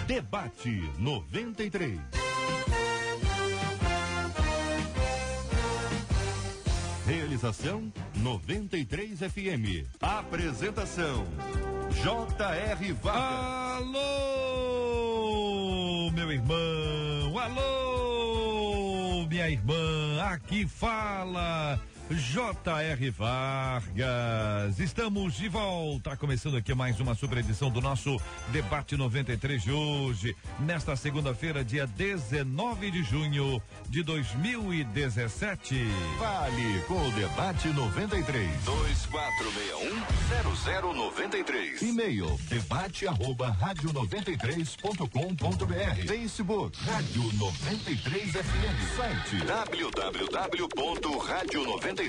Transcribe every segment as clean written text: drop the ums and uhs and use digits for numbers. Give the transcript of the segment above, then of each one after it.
Debate 93. Realização 93 FM. Apresentação J.R. Vargas. Alô, meu irmão, alô, minha irmã, aqui fala J.R. Vargas. Estamos de volta, começando aqui mais uma super edição do nosso Debate 93 de hoje, nesta segunda-feira, dia 19 de junho de 2017. Vale com o Debate 93. 2461-0093. E-mail debate@radio93.com.br. Facebook Rádio 93 FM. Site www.radio93.com.br.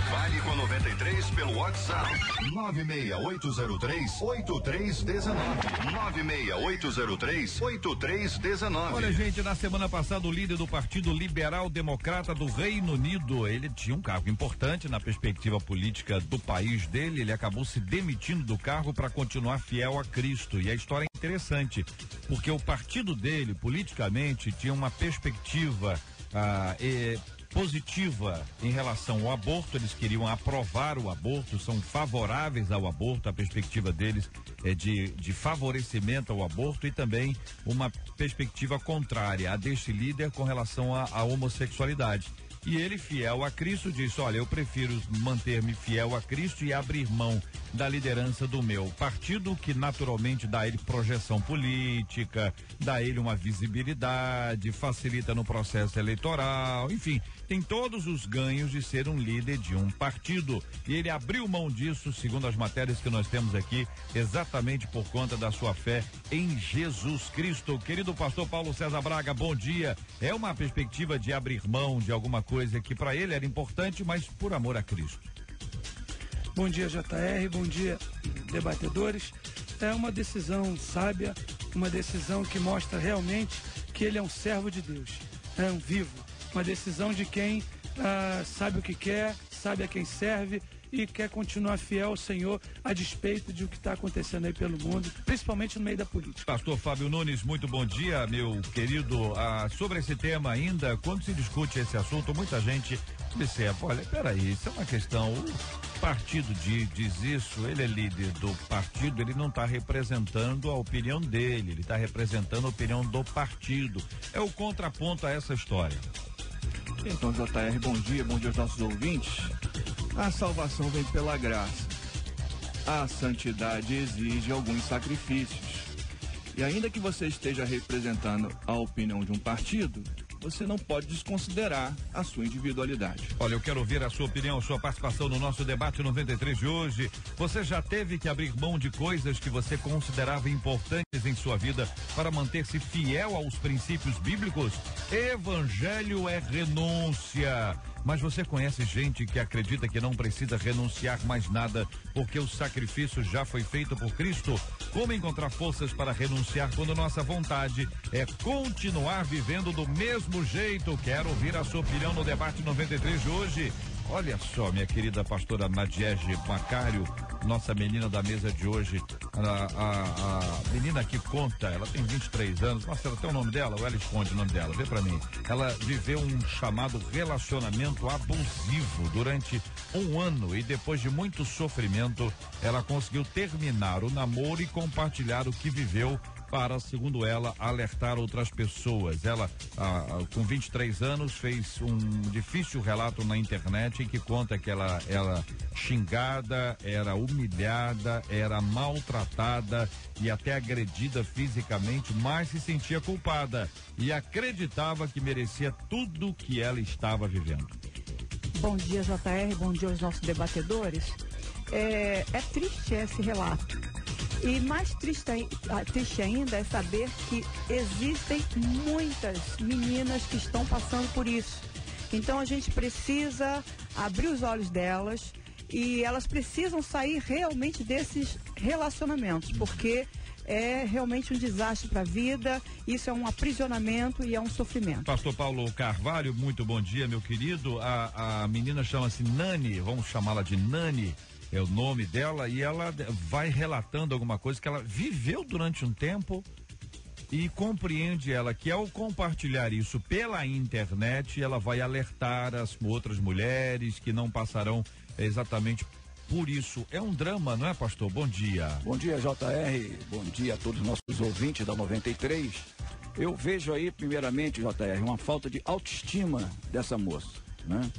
Vale com 93 pelo WhatsApp 96803-8319. 96803-8319. Olha, gente, na semana passada o líder do Partido Liberal Democrata do Reino Unido, ele tinha um cargo importante na perspectiva política do país dele, ele acabou se demitindo do cargo para continuar fiel a Cristo. E a história é interessante, porque o partido dele, politicamente, tinha uma perspectiva positiva em relação ao aborto. Eles queriam aprovar o aborto, são favoráveis ao aborto, a perspectiva deles é de favorecimento ao aborto, e também uma perspectiva contrária a deste líder com relação à homossexualidade. E ele, fiel a Cristo, disse: olha, eu prefiro manter-me fiel a Cristo e abrir mão da liderança do meu partido, que naturalmente dá a ele projeção política, dá a ele uma visibilidade, facilita no processo eleitoral, enfim, tem todos os ganhos de ser um líder de um partido. E ele abriu mão disso, segundo as matérias que nós temos aqui, exatamente por conta da sua fé em Jesus Cristo. Querido pastor Paulo César Braga, bom dia. É uma perspectiva de abrir mão de alguma coisa que para ele era importante, mas por amor a Cristo. Bom dia, JR, bom dia, debatedores. É uma decisão sábia, uma decisão que mostra realmente que ele é um servo de Deus, é um vivo, uma decisão de quem sabe o que quer, sabe a quem serve e quer continuar fiel ao Senhor a despeito de o que está acontecendo aí pelo mundo, principalmente no meio da política. Pastor Fábio Nunes, muito bom dia, meu querido. Sobre esse tema ainda, quando se discute esse assunto, muita gente observa: olha, peraí, isso é uma questão, o partido diz isso, ele é líder do partido, ele não está representando a opinião dele, ele está representando a opinião do partido. É o contraponto a essa história. Então, JR, bom dia aos nossos ouvintes. A salvação vem pela graça. A santidade exige alguns sacrifícios. E ainda que você esteja representando a opinião de um partido, você não pode desconsiderar a sua individualidade. Olha, eu quero ouvir a sua opinião, sua participação no nosso debate 93 de hoje. Você já teve que abrir mão de coisas que você considerava importantes em sua vida para manter-se fiel aos princípios bíblicos? Evangelho é renúncia. Mas você conhece gente que acredita que não precisa renunciar mais nada porque o sacrifício já foi feito por Cristo? Como encontrar forças para renunciar quando nossa vontade é continuar vivendo do mesmo jeito? Quero ouvir a sua opinião no debate 93 de hoje. Olha só, minha querida pastora Nadiege Macário, nossa menina da mesa de hoje, a menina que conta, ela tem 23 anos, Marcelo, tem o nome dela ou ela esconde o nome dela? Vê pra mim. Ela viveu um chamado relacionamento abusivo durante um ano e depois de muito sofrimento, ela conseguiu terminar o namoro e compartilhar o que viveu para, segundo ela, alertar outras pessoas. Ela, com 23 anos, fez um difícil relato na internet em que conta que ela era xingada, era humilhada, era maltratada e até agredida fisicamente, mas se sentia culpada e acreditava que merecia tudo que ela estava vivendo. Bom dia, JR, bom dia aos nossos debatedores. É triste esse relato. E mais triste ainda é saber que existem muitas meninas que estão passando por isso. Então a gente precisa abrir os olhos delas e elas precisam sair realmente desses relacionamentos, porque é realmente um desastre para a vida, isso é um aprisionamento e é um sofrimento. Pastor Paulo Carvalho, muito bom dia, meu querido. A menina chama-se Nani, vamos chamá-la de Nani. é o nome dela, e ela vai relatando alguma coisa que ela viveu durante um tempo e compreende ela que ao compartilhar isso pela internet, ela vai alertar as outras mulheres que não passarão exatamente por isso. É um drama, não é, pastor? Bom dia. Bom dia, JR. Bom dia a todos os nossos ouvintes da 93. Eu vejo aí, primeiramente, JR, uma falta de autoestima dessa moça, né?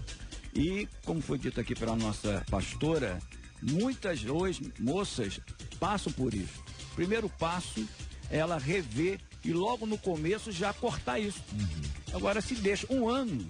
E, como foi dito aqui pela nossa pastora, muitas hoje moças passam por isso. Primeiro passo é ela rever e logo no começo já cortar isso. Agora, se deixa um ano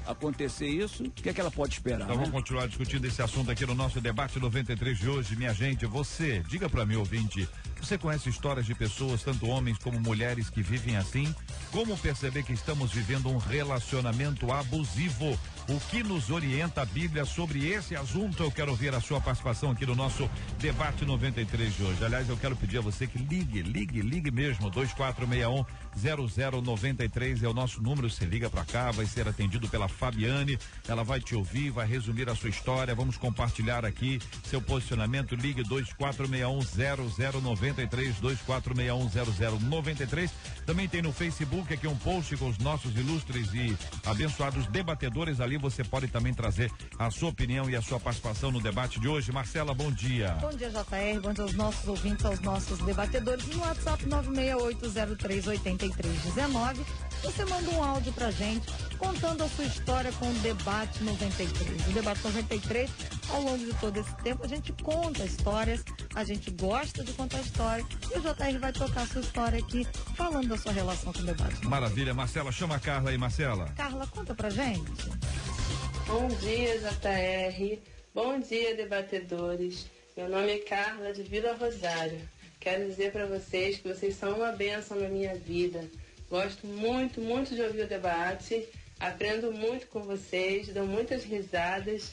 acontecer isso, o que é que ela pode esperar? Então, vamos continuar discutindo esse assunto aqui no nosso debate 93 de hoje. Minha gente, você, diga pra mim, ouvinte, você conhece histórias de pessoas, tanto homens como mulheres, que vivem assim? Como perceber que estamos vivendo um relacionamento abusivo? O que nos orienta a Bíblia sobre esse assunto? Eu quero ouvir a sua participação aqui no nosso debate 93 de hoje. Aliás, eu quero pedir a você que ligue mesmo. 2461-0093 é o nosso número. Você liga pra cá, vai ser atendido pela Fabiane. Ela vai te ouvir, vai resumir a sua história. Vamos compartilhar aqui seu posicionamento. Ligue 2461-0093, 2461-0093. Também tem no Facebook aqui um post com os nossos ilustres e abençoados debatedores. Ali você pode também trazer a sua opinião e a sua participação no debate de hoje. Marcela, bom dia. Bom dia, JR. Bom dia aos nossos ouvintes, aos nossos debatedores. No WhatsApp 968038319. Você manda um áudio pra gente contando a sua história com o debate 93. O debate 93, ao longo de todo esse tempo, a gente conta histórias, a gente gosta de contar história, e o JR vai tocar a sua história aqui, falando da sua relação com o debate. Maravilha, Marcela, chama a Carla aí, Marcela. Carla, conta pra gente. Bom dia, JR. Bom dia, debatedores. Meu nome é Carla, de Vila Rosário. Quero dizer para vocês que vocês são uma bênção na minha vida. Gosto muito, muito de ouvir o debate. Aprendo muito com vocês, dou muitas risadas.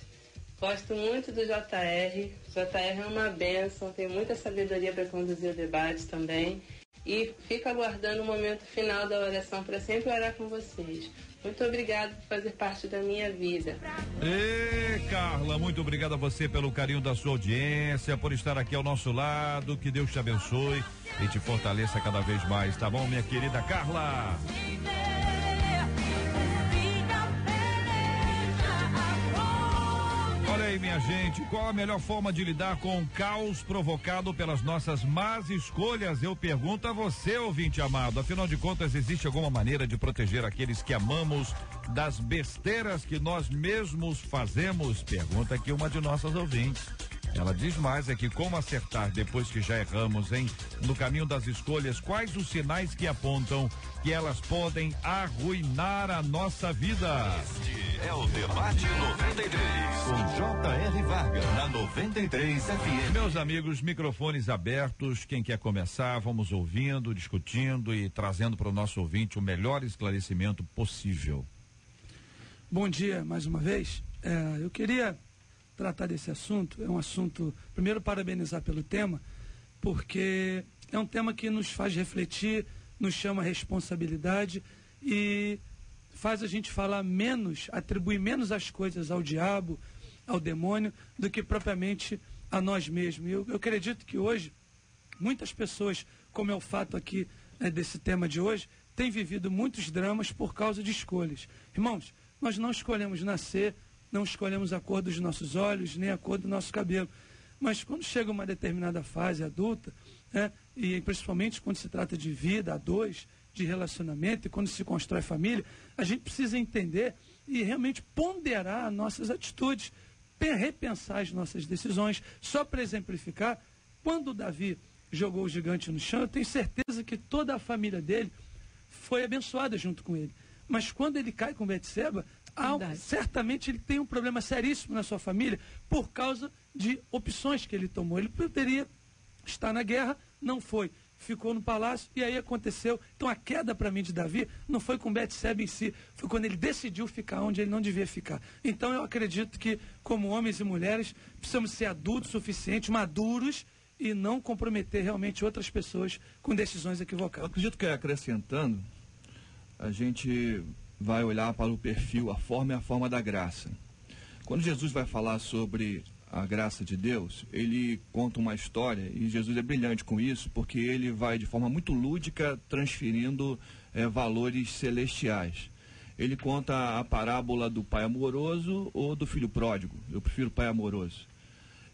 Gosto muito do JR. JR é uma bênção, tem muita sabedoria para conduzir o debate também. E fico aguardando o momento final da oração para sempre orar com vocês. Muito obrigada por fazer parte da minha vida. Ê, Carla, muito obrigado a você pelo carinho da sua audiência, por estar aqui ao nosso lado. Que Deus te abençoe e te fortaleça cada vez mais, tá bom, minha querida Carla? Olha aí, minha gente, qual a melhor forma de lidar com o caos provocado pelas nossas más escolhas? Eu pergunto a você, ouvinte amado. Afinal de contas, existe alguma maneira de proteger aqueles que amamos das besteiras que nós mesmos fazemos? Pergunta aqui uma de nossas ouvintes. Ela diz mais é que como acertar depois que já erramos, hein? No caminho das escolhas, quais os sinais que apontam que elas podem arruinar a nossa vida? Este é o Debate 93, com J.R. Vargas, na 93 FM. Meus amigos, microfones abertos, quem quer começar, vamos ouvindo, discutindo e trazendo para o nosso ouvinte o melhor esclarecimento possível. Bom dia, mais uma vez. Eu queria tratar desse assunto. É um assunto, primeiro, parabenizar pelo tema, porque é um tema que nos faz refletir, nos chama a responsabilidade e faz a gente falar menos, atribuir menos as coisas ao diabo, ao demônio, do que propriamente a nós mesmos. Eu acredito que hoje, muitas pessoas, como é o fato aqui desse tema de hoje, têm vivido muitos dramas por causa de escolhas. Irmãos, nós não escolhemos nascer, não escolhemos a cor dos nossos olhos, nem a cor do nosso cabelo. Mas quando chega uma determinada fase adulta, e principalmente quando se trata de vida a dois, de relacionamento, e quando se constrói família, a gente precisa entender e realmente ponderar nossas atitudes, repensar as nossas decisões. Só para exemplificar, quando Davi jogou o gigante no chão, eu tenho certeza que toda a família dele foi abençoada junto com ele. Mas quando ele cai com Betseba, certamente ele tem um problema seríssimo na sua família por causa de opções que ele tomou. Ele poderia estar na guerra, não foi. Ficou no palácio e aí aconteceu. Então a queda para mim de Davi não foi com Betseba em si, foi quando ele decidiu ficar onde ele não devia ficar. Então eu acredito que, como homens e mulheres, precisamos ser adultos suficientes, maduros, e não comprometer realmente outras pessoas com decisões equivocadas. Eu acredito que, acrescentando, a gente vai olhar para o perfil, a forma e a forma da graça. Quando Jesus vai falar sobre a graça de Deus, ele conta uma história, e Jesus é brilhante com isso, porque ele vai de forma muito lúdica transferindo valores celestiais. Ele conta a parábola do pai amoroso ou do filho pródigo. Eu prefiro o pai amoroso.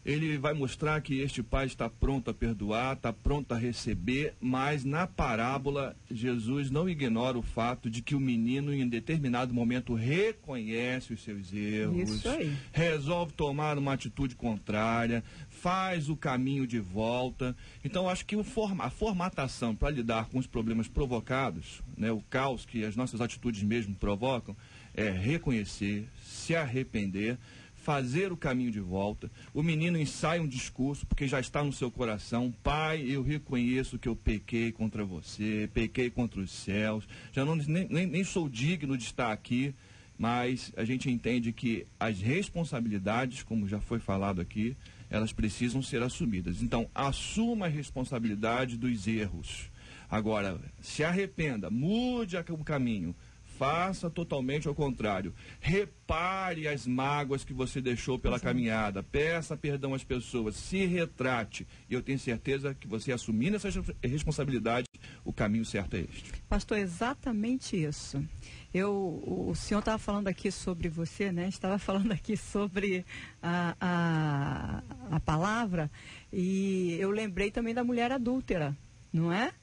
Ele vai mostrar que este pai está pronto a perdoar, está pronto a receber, mas na parábola Jesus não ignora o fato de que o menino em determinado momento reconhece os seus erros, resolve tomar uma atitude contrária, faz o caminho de volta. Então acho que a formatação para lidar com os problemas provocados, né, o caos que as nossas atitudes mesmo provocam, é reconhecer, se arrepender, fazer o caminho de volta. O menino ensaia um discurso, porque já está no seu coração: pai, eu reconheço que eu pequei contra você, pequei contra os céus, já não, nem sou digno de estar aqui, mas a gente entende que as responsabilidades, como já foi falado aqui, elas precisam ser assumidas. Então, assuma a responsabilidade dos erros. Agora, se arrependa, mude o caminho, faça totalmente ao contrário. Repare as mágoas que você deixou pela caminhada. Peça perdão às pessoas. Se retrate. E eu tenho certeza que você, assumindo essa responsabilidade, o caminho certo é este. Pastor, exatamente isso. O senhor estava falando aqui sobre você, né? Estava falando aqui sobre a palavra. E eu lembrei também da mulher adúltera, não é?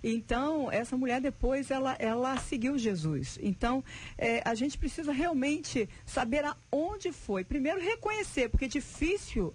Então, essa mulher depois, ela seguiu Jesus. Então, a gente precisa realmente saber aonde foi. Primeiro, reconhecer, porque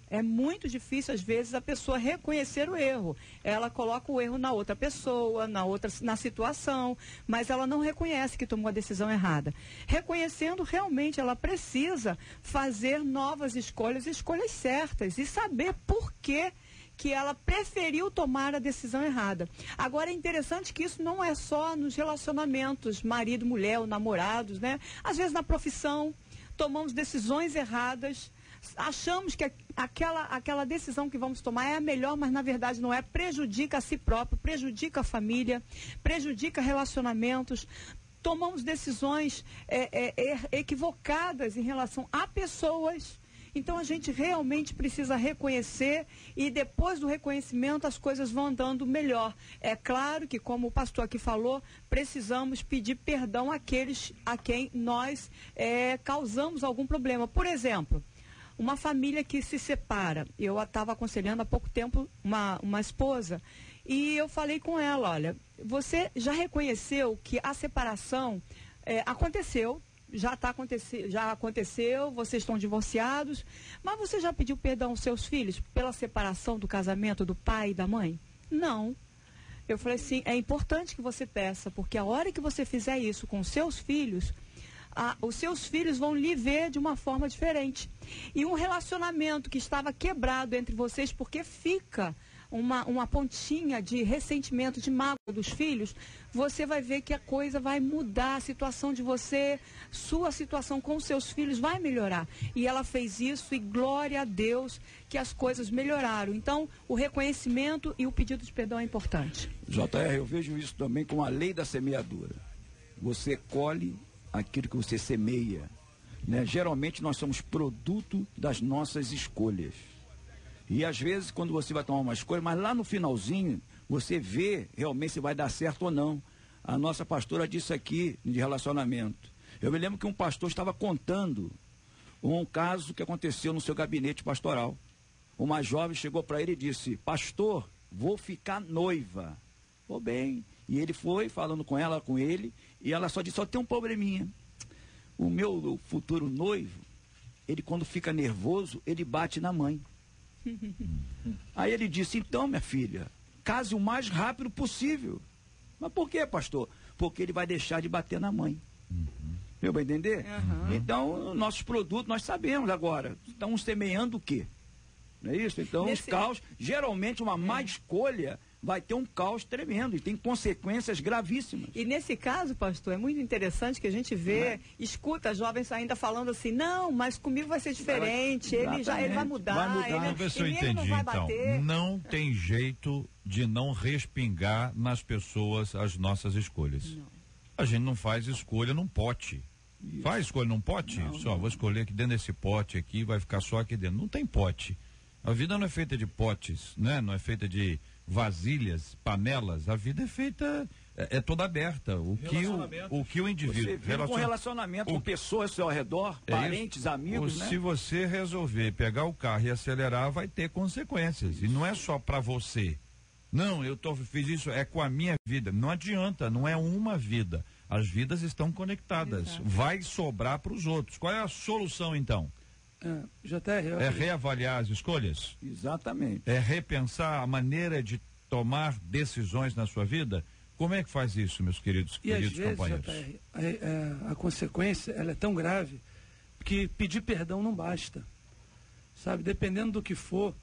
é muito difícil, às vezes, a pessoa reconhecer o erro. Ela coloca o erro na outra pessoa, na situação, mas ela não reconhece que tomou a decisão errada. Reconhecendo, realmente, ela precisa fazer novas escolhas certas, e saber por quê que ela preferiu tomar a decisão errada. Agora, é interessante que isso não é só nos relacionamentos, marido, mulher ou namorados, né? Às vezes na profissão, tomamos decisões erradas, achamos que aquela decisão que vamos tomar é a melhor, mas na verdade não é, prejudica a si próprio, prejudica a família, prejudica relacionamentos. Tomamos decisões equivocadas em relação a pessoas. Então, a gente realmente precisa reconhecer, e depois do reconhecimento as coisas vão andando melhor. É claro que, como o pastor aqui falou, precisamos pedir perdão àqueles a quem nós causamos algum problema. Por exemplo, uma família que se separa. Eu estava aconselhando há pouco tempo uma esposa, e eu falei com ela: olha, você já reconheceu que a separação aconteceu? Já aconteceu, vocês estão divorciados, mas você já pediu perdão aos seus filhos pela separação do casamento do pai e da mãe? Não. Eu falei assim, é importante que você peça, porque a hora que você fizer isso com os seus filhos vão lhe ver de uma forma diferente. E um relacionamento que estava quebrado entre vocês, porque fica uma pontinha de ressentimento, de mágoa dos filhos, você vai ver que a coisa vai mudar, a situação de você, sua situação com os seus filhos vai melhorar. E ela fez isso, e glória a Deus que as coisas melhoraram. Então, o reconhecimento e o pedido de perdão é importante. JR, eu vejo isso também com a lei da semeadura. Você colhe aquilo que você semeia, né? Geralmente nós somos produto das nossas escolhas. E às vezes, quando você vai tomar uma escolha, mas lá no finalzinho, você vê realmente se vai dar certo ou não. A nossa pastora disse aqui de relacionamento. Eu me lembro que um pastor estava contando um caso que aconteceu no seu gabinete pastoral. Uma jovem chegou para ele e disse: pastor, vou ficar noiva. Pô, bem. E ele foi falando com ela, com ele, e ela só disse: só tem um probleminha. O meu futuro noivo, ele quando fica nervoso, ele bate na mãe. Aí ele disse: então, minha filha, case o mais rápido possível. Mas por quê, pastor? Porque ele vai deixar de bater na mãe. Deu para entender? Então, nossos produtos, nós sabemos agora, estão semeando o quê? Não é isso? Então, os caos, geralmente uma má escolha vai ter um caos tremendo e tem consequências gravíssimas. E nesse caso, pastor, é muito interessante que a gente vê, escuta jovens ainda falando assim: não, mas comigo vai ser diferente, ele vai mudar. Vamos ver se eu entendi, então. Não tem jeito de não respingar nas pessoas as nossas escolhas. Não. A gente não faz escolha num pote. Isso. Faz escolha num pote? Vou escolher aqui dentro desse pote aqui, vai ficar só aqui dentro. Não tem pote. A vida não é feita de potes, né? Não é feita de vasilhas, panelas. A vida é feita, é toda aberta. O que o indivíduo... Você vive com relacionamento com pessoas ao seu redor, parentes, amigos, né? Se você resolver pegar o carro e acelerar, vai ter consequências. E não é só para você. Não, fiz isso, é com a minha vida. Não adianta, não é uma vida. As vidas estão conectadas. Exato. Vai sobrar para os outros. Qual é a solução, então? É reavaliar as escolhas? Exatamente. É repensar a maneira de tomar decisões na sua vida? Como é que faz isso, meus queridos companheiros? A consequência, ela é tão grave que pedir perdão não basta. Sabe, dependendo do que for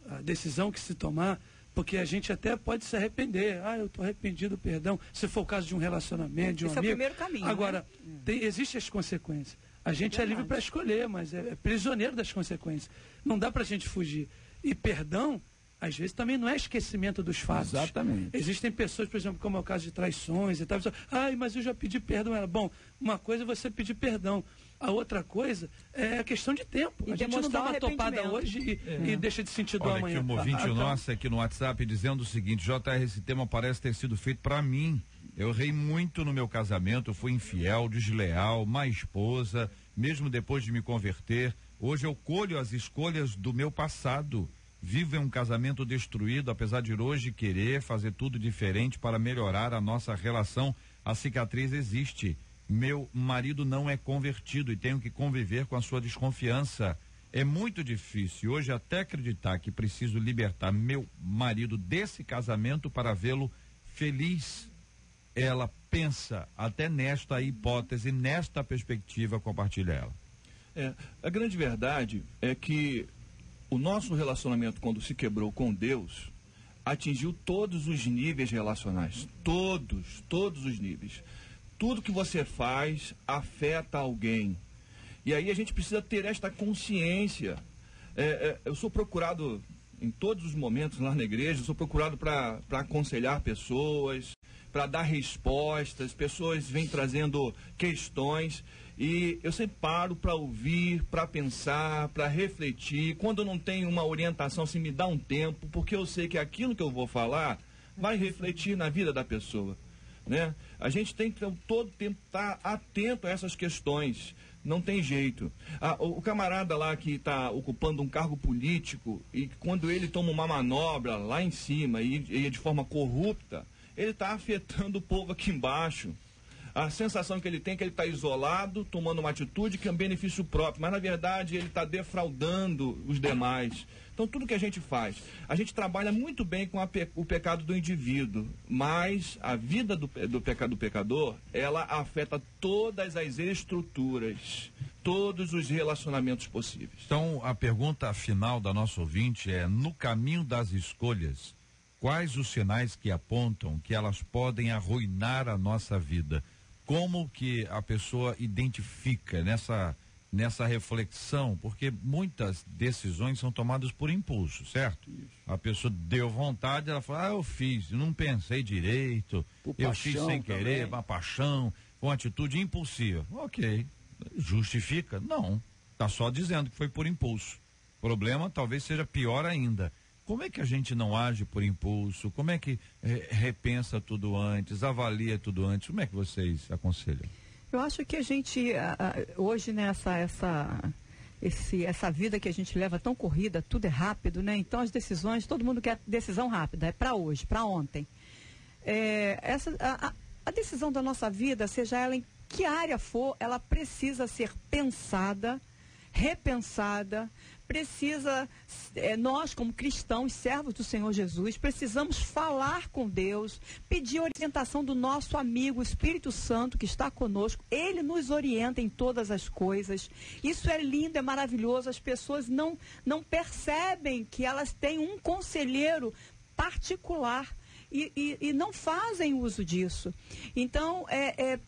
a decisão que se tomar, porque a gente até pode se arrepender. Eu estou arrependido, perdão. Se for o caso de um relacionamento, de um amigo. Esse é o primeiro caminho. Agora, existem as consequências. A gente é livre para escolher, mas é prisioneiro das consequências. Não dá para a gente fugir. E perdão, às vezes, também não é esquecimento dos fatos. Exatamente. Existem pessoas, por exemplo, como é o caso de traições e tal. Mas eu já pedi perdão. Bom, uma coisa é você pedir perdão. A outra coisa é a questão de tempo. E a gente não dá uma topada hoje e deixa de sentir dor amanhã. Olha, aqui um ouvinte nosso aqui no WhatsApp dizendo o seguinte: JR, esse tema parece ter sido feito para mim. Eu errei muito no meu casamento, fui infiel, desleal, má esposa, mesmo depois de me converter. Hoje eu colho as escolhas do meu passado. Vivo em um casamento destruído, apesar de hoje querer fazer tudo diferente para melhorar a nossa relação. A cicatriz existe. Meu marido não é convertido e tenho que conviver com a sua desconfiança. É muito difícil hoje até acreditar que preciso libertar meu marido desse casamento para vê-lo feliz. Ela pensa até nesta hipótese, nesta perspectiva, compartilha ela. A grande verdade é que o nosso relacionamento, quando se quebrou com Deus, atingiu todos os níveis relacionais. Todos os níveis. Tudo que você faz afeta alguém. E aí a gente precisa ter esta consciência. Eu sou procurado em todos os momentos lá na igreja, sou procurado para aconselhar pessoas, para dar respostas. Pessoas vêm trazendo questões e eu sempre paro para ouvir, para pensar, para refletir. Quando eu não tenho uma orientação, assim, me dá um tempo, porque eu sei que aquilo que eu vou falar vai refletir na vida da pessoa, né? A gente tem que todo tempo estar atento a essas questões. Não tem jeito. O camarada lá que está ocupando um cargo político e quando ele toma uma manobra lá em cima e é de forma corrupta, ele está afetando o povo aqui embaixo. A sensação que ele tem é que ele está isolado, tomando uma atitude que é um benefício próprio, mas na verdade ele está defraudando os demais. Então tudo que a gente faz, a gente trabalha muito bem com o pecado do indivíduo, mas a vida do pecador, ela afeta todas as estruturas, todos os relacionamentos possíveis. Então a pergunta final da nossa ouvinte é: no caminho das escolhas, quais os sinais que apontam que elas podem arruinar a nossa vida? Como que a pessoa identifica nessa reflexão? Porque muitas decisões são tomadas por impulso, certo? Isso. A pessoa deu vontade, ela fala, eu fiz, não pensei direito, eu fiz sem querer, uma paixão, uma atitude impulsiva. Ok, justifica? Não, está só dizendo que foi por impulso. O problema talvez seja pior ainda. Como é que a gente não age por impulso? Como é que repensa tudo antes, avalia tudo antes? Como é que vocês aconselham? Eu acho que a gente, hoje, né, essa vida que a gente leva tão corrida, tudo é rápido, né? Então as decisões, todo mundo quer decisão rápida, é para hoje, para ontem. A decisão da nossa vida, seja ela em que área for, ela precisa ser pensada, repensada, precisa, nós como cristãos, servos do Senhor Jesus, precisamos falar com Deus, pedir orientação do nosso amigo, o Espírito Santo, que está conosco. Ele nos orienta em todas as coisas. Isso é lindo, é maravilhoso. As pessoas não percebem que elas têm um conselheiro particular. E não fazem uso disso. Então,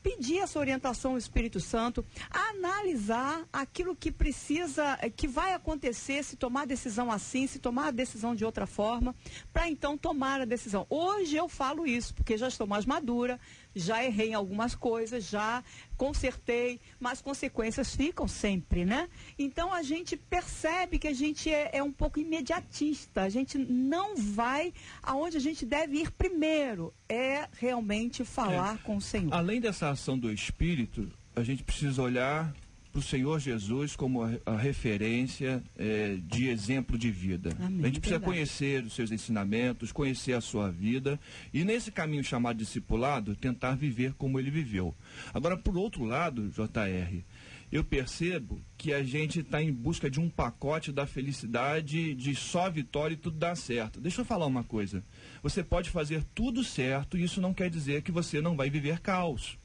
pedir essa orientação ao Espírito Santo, analisar aquilo que precisa, que vai acontecer, se tomar a decisão assim, se tomar a decisão de outra forma, para então tomar a decisão. Hoje eu falo isso, porque já estou mais madura, já errei em algumas coisas, já consertei, mas consequências ficam sempre, né? Então a gente percebe que a gente é um pouco imediatista, a gente não vai aonde a gente deve ir primeiro, é realmente falar com o Senhor. Além dessa ação do Espírito, a gente precisa olhar para o Senhor Jesus como a referência de exemplo de vida. Amém, a gente precisa verdade. conhecer os seus ensinamentos, conhecer a sua vida e nesse caminho chamado discipulado, tentar viver como ele viveu. Agora, por outro lado, JR, eu percebo que a gente está em busca de um pacote da felicidade, de só vitória e tudo dá certo. Deixa eu falar uma coisa. Você pode fazer tudo certo e isso não quer dizer que você não vai viver caos.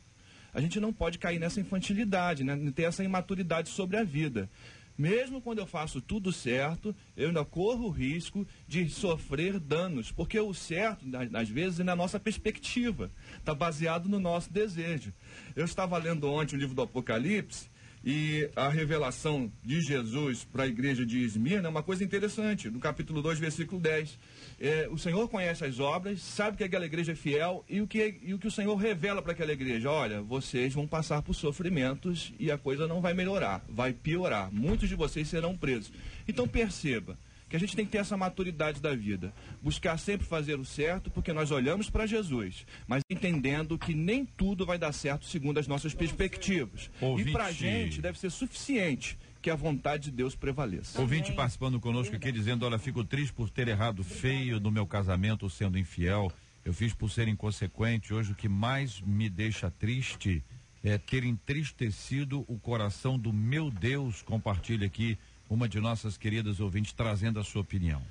A gente não pode cair nessa infantilidade, né? Ter essa imaturidade sobre a vida. Mesmo quando eu faço tudo certo, eu ainda corro o risco de sofrer danos, porque o certo, às vezes, é na nossa perspectiva, está baseado no nosso desejo. Eu estava lendo ontem o livro do Apocalipse, e a revelação de Jesus para a igreja de Esmirna é uma coisa interessante, no capítulo 2, versículo 10. O Senhor conhece as obras, sabe que aquela igreja é fiel, e o que o Senhor revela para aquela igreja: olha, vocês vão passar por sofrimentos e a coisa não vai melhorar, vai piorar. Muitos de vocês serão presos. Então perceba que a gente tem que ter essa maturidade da vida, buscar sempre fazer o certo, porque nós olhamos para Jesus, mas entendendo que nem tudo vai dar certo segundo as nossas perspectivas. Ouvinte. E para a gente deve ser suficiente que a vontade de Deus prevaleça. Ouvinte participando conosco aqui, dizendo: olha, fico triste por ter errado feio no meu casamento, sendo infiel. Eu fiz por ser inconsequente. Hoje o que mais me deixa triste é ter entristecido o coração do meu Deus. Compartilha aqui uma de nossas queridas ouvintes trazendo a sua opinião.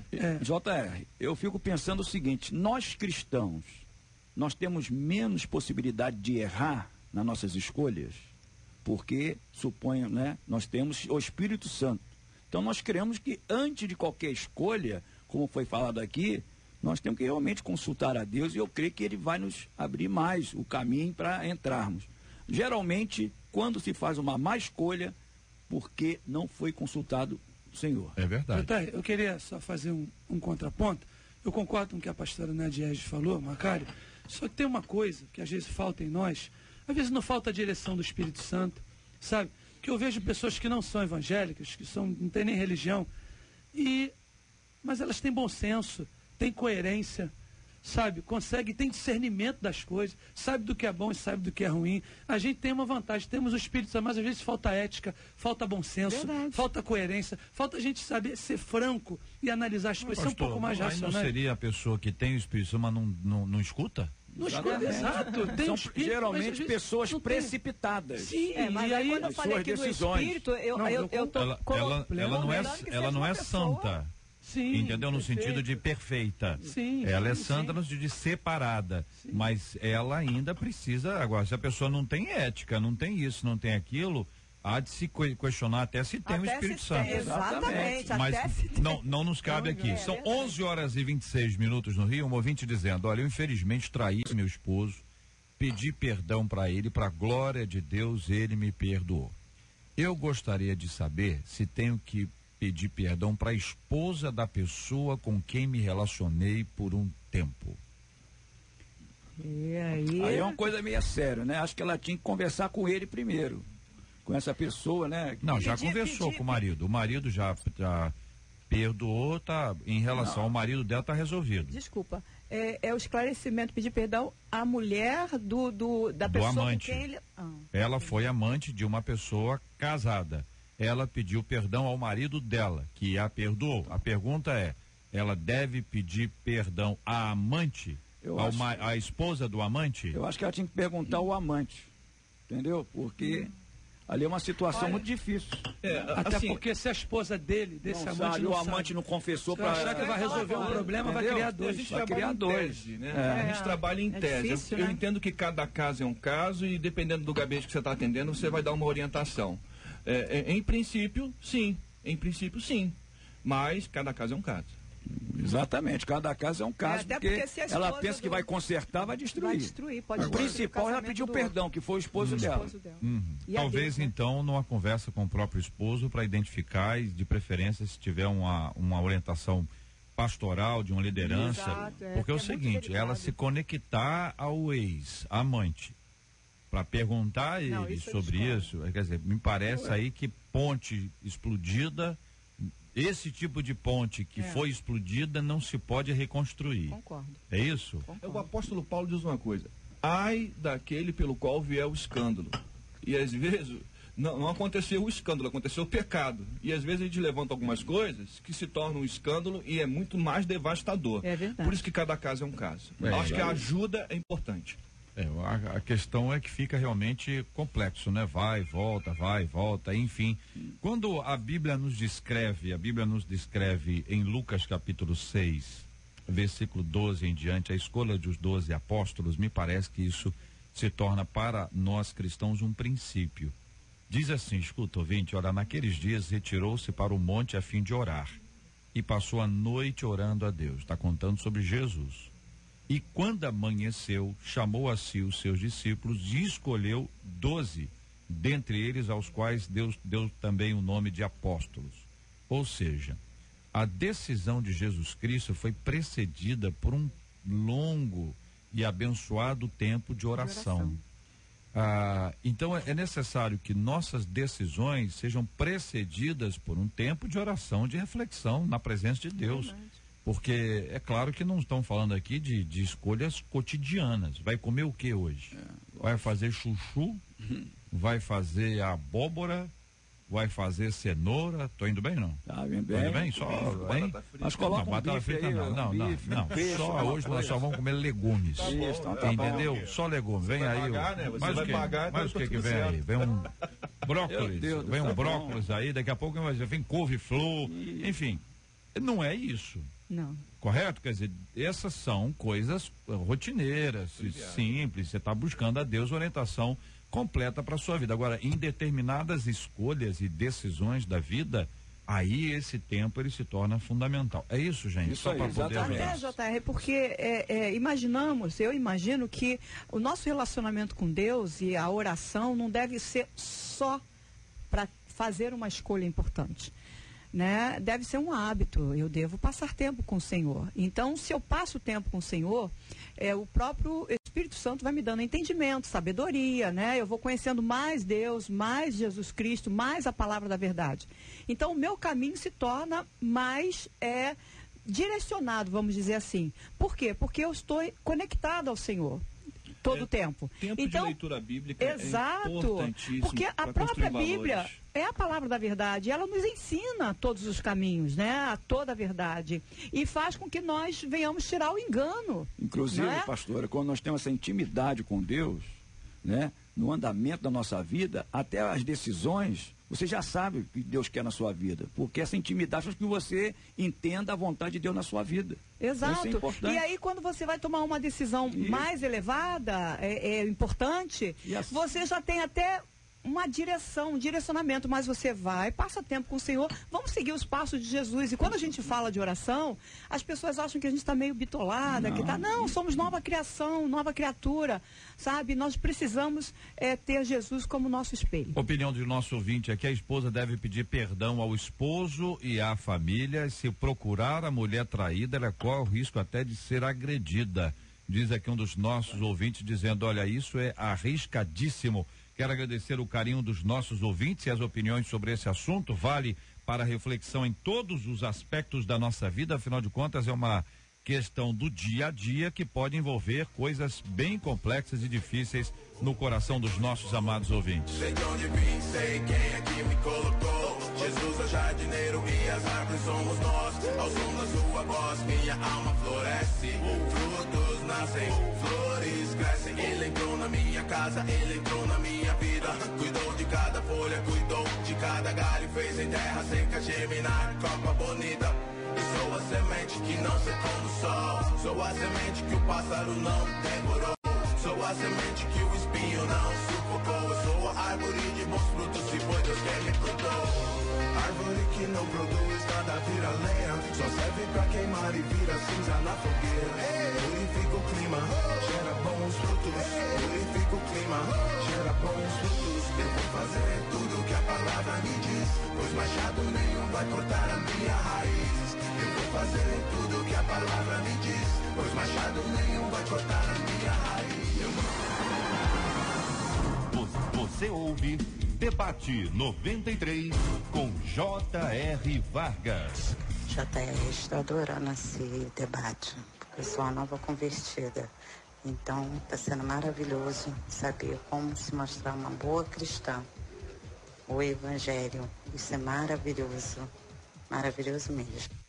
JR, eu fico pensando o seguinte: nós cristãos, nós temos menos possibilidade de errar nas nossas escolhas, porque, suponho, né, nós temos o Espírito Santo. Então nós cremos que antes de qualquer escolha, como foi falado aqui, nós temos que realmente consultar a Deus, e eu creio que Ele vai nos abrir mais o caminho para entrarmos. Geralmente, quando se faz uma má escolha, porque não foi consultado o Senhor. É verdade. Eu queria só fazer um contraponto. Eu concordo com o que a pastora Nadiege falou, Macário, só que tem uma coisa que às vezes falta em nós. Às vezes não falta a direção do Espírito Santo, sabe? Que eu vejo pessoas que não são evangélicas, que não têm nem religião, mas elas têm bom senso, têm coerência, sabe? Tem discernimento das coisas, sabe do que é bom e sabe do que é ruim. A gente tem uma vantagem, temos o Espírito Santo, mas às vezes falta ética, falta bom senso, falta coerência, falta a gente saber ser franco e analisar as coisas, ser um pouco mais racionais. Não seria a pessoa que tem o Espírito Santo, mas não escuta? Não escuta, exato. São geralmente pessoas precipitadas. Sim, mas aí quando eu falei aqui do Espírito, eu tô ela não é santa. Sim, entendeu? No sentido de perfeita. Sim, ela é santa no sentido de separada. Sim. Mas ela ainda precisa. Agora, se a pessoa não tem ética, não tem isso, não tem aquilo, há de se questionar até se tem o Espírito Santo. Exatamente. Mas não nos cabe aqui. São 11h26 no Rio. Um ouvinte dizendo: olha, eu infelizmente traí meu esposo, pedi perdão para ele, para a glória de Deus, ele me perdoou. Eu gostaria de saber se tenho que pedir perdão para a esposa da pessoa com quem me relacionei por um tempo. E aí? Aí é uma coisa meio séria, né? Acho que ela tinha que conversar com ele primeiro, com essa pessoa, né? Não, já conversou com o marido. O marido já perdoou, tá? Em relação ao marido dela, tá resolvido. Desculpa. É o esclarecimento, pedir perdão à mulher da pessoa amante. Com quem ele... Ela foi amante de uma pessoa casada. Ela pediu perdão ao marido dela, que a perdoou. A pergunta é: ela deve pedir perdão à amante? À esposa do amante? Eu acho que ela tinha que perguntar ao amante, entendeu? Porque ali é uma situação muito difícil. Até assim, porque se a esposa desse não amante sabe, o amante não confessou para achar que vai resolver um problema, vai criar dois. A gente trabalha em tese, né? A gente trabalha em tese. Difícil, eu né? entendo que cada caso é um caso e dependendo do gabinete que você está atendendo, você vai dar uma orientação. Em princípio, sim. Mas cada caso é um caso. Exatamente, cada caso é um caso, porque ela pensa que vai consertar, vai destruir. Pode o principal, ela pediu perdão, que foi o esposo dela. Talvez, então, numa conversa com o próprio esposo, para identificar e, de preferência, se tiver uma orientação pastoral, de uma liderança. Exato, porque é o muito seguinte, delicado. ela se conectar ao ex-amante para perguntar a Não, ele isso eu sobre discordo. isso, quer dizer, me parece aí que ponte explodida, esse tipo de ponte que foi explodida não se pode reconstruir. Concordo. É isso? O apóstolo Paulo diz uma coisa: ai daquele pelo qual vier o escândalo. E às vezes não aconteceu o escândalo, aconteceu o pecado. E às vezes a gente levanta algumas coisas que se tornam um escândalo e é muito mais devastador. É verdade. Por isso que cada caso é um caso. É, Acho que a ajuda é importante. A questão é que fica realmente complexo, né? Vai, volta, enfim. Quando a Bíblia nos descreve em Lucas capítulo 6, versículo 12 em diante, a escolha dos 12 apóstolos, me parece que isso se torna para nós cristãos um princípio. Diz assim, escuta, ouvinte, olha, naqueles dias retirou-se para o monte a fim de orar e passou a noite orando a Deus. Está contando sobre Jesus. E quando amanheceu, chamou a si os seus discípulos e escolheu 12, dentre eles aos quais Deus deu também o nome de apóstolos. Ou seja, a decisão de Jesus Cristo foi precedida por um longo e abençoado tempo de oração. Então é necessário que nossas decisões sejam precedidas por um tempo de oração, de reflexão na presença de Deus. Porque é claro que não estão falando aqui de escolhas cotidianas. Vai comer o que hoje? Vai fazer chuchu? Vai fazer abóbora? Vai fazer cenoura? Tô indo bem, não? Tá bem, Tô indo bem? Só, hein? Mas coloca não, batata frita aí, não. peixe, Só hoje nós só vamos comer legumes. Entendeu? bom. Só legumes. Vem aí. Pagar, né? Você Mas vai o que? pagar, Mas o então que tá tudo vem aí? certo. Vem um brócolis. Meu Deus, Vem um tá brócolis aí, daqui a pouco vem couve-flor. Enfim, não é isso. Não. Correto? Quer dizer, essas são coisas rotineiras, simples. Você está buscando a Deus orientação completa para sua vida. Agora, em determinadas escolhas e decisões da vida, aí esse tempo ele se torna fundamental. É isso, gente? Isso só aí, para poder exatamente. ajudar. JR, porque eu imagino que o nosso relacionamento com Deus e a oração não deve ser só para fazer uma escolha importante. Né? Deve ser um hábito, eu devo passar tempo com o Senhor. Então, se eu passo tempo com o Senhor, o próprio Espírito Santo vai me dando entendimento, sabedoria, né? Eu vou conhecendo mais Deus, mais Jesus Cristo, mais a palavra da verdade. Então, o meu caminho se torna mais direcionado, vamos dizer assim. Por quê? Porque eu estou conectado ao Senhor todo o tempo. Tempo de leitura bíblica exato, é importantíssimo. Porque a pra própria construir Bíblia valores. é a palavra da verdade. Ela nos ensina todos os caminhos, né? Toda a verdade. E faz com que nós venhamos tirar o engano. Inclusive, não é? pastora, quando nós temos essa intimidade com Deus, né? No andamento da nossa vida, até as decisões, você já sabe o que Deus quer na sua vida. Porque essa intimidade faz com que você entenda a vontade de Deus na sua vida. Exato. Isso é importante. E aí, quando você vai tomar uma decisão mais elevada, importante, você já tem até uma direção, um direcionamento, mas você vai, passa tempo com o Senhor, vamos seguir os passos de Jesus. E quando a gente fala de oração, as pessoas acham que a gente está meio bitolada, não, somos nova criação, nova criatura, sabe? Nós precisamos ter Jesus como nosso espelho. Opinião do nosso ouvinte aqui: a esposa deve pedir perdão ao esposo e à família. Se procurar a mulher traída, ela corre o risco até de ser agredida. Diz aqui um dos nossos ouvintes, dizendo: olha, isso é arriscadíssimo. Quero agradecer o carinho dos nossos ouvintes e as opiniões sobre esse assunto. Vale para reflexão em todos os aspectos da nossa vida. Afinal de contas, é uma questão do dia a dia que pode envolver coisas bem complexas e difíceis no coração dos nossos amados ouvintes. Sei de onde vim, sei quem aqui me colocou. Jesus é jardineiro e as árvores somos nós. Ao som da sua voz, minha alma floresce. Frutos nascem, flores crescem. Ele entrou na minha casa, ele entrou na minha vida. Cuidou de cada folha, cuidou de cada galho. Fez em terra seca germinar, copa bonita. E sou a semente que não secou no sol. Sou a semente que o pássaro não devorou. Sou a semente que o espinho não sufocou. Eu sou a árvore de bons frutos, se foi Deus quem me plantou. Árvore que não produz nada vira lenha, só serve pra queimar e vira cinza na fogueira. Purifica o clima, gera bons frutos. Purifica o clima, gera bons frutos. Eu vou fazer tudo que a palavra me diz, pois machado nenhum vai cortar a minha raiz. Eu vou fazer tudo palavra me diz, pois machado nenhum vai cortar a minha raiz. Você ouve Debate 93 com J.R. Vargas. JR, estou adorando esse debate, porque eu sou uma nova convertida. Então, está sendo maravilhoso saber como se mostrar uma boa cristã. O Evangelho, isso é maravilhoso. Maravilhoso mesmo.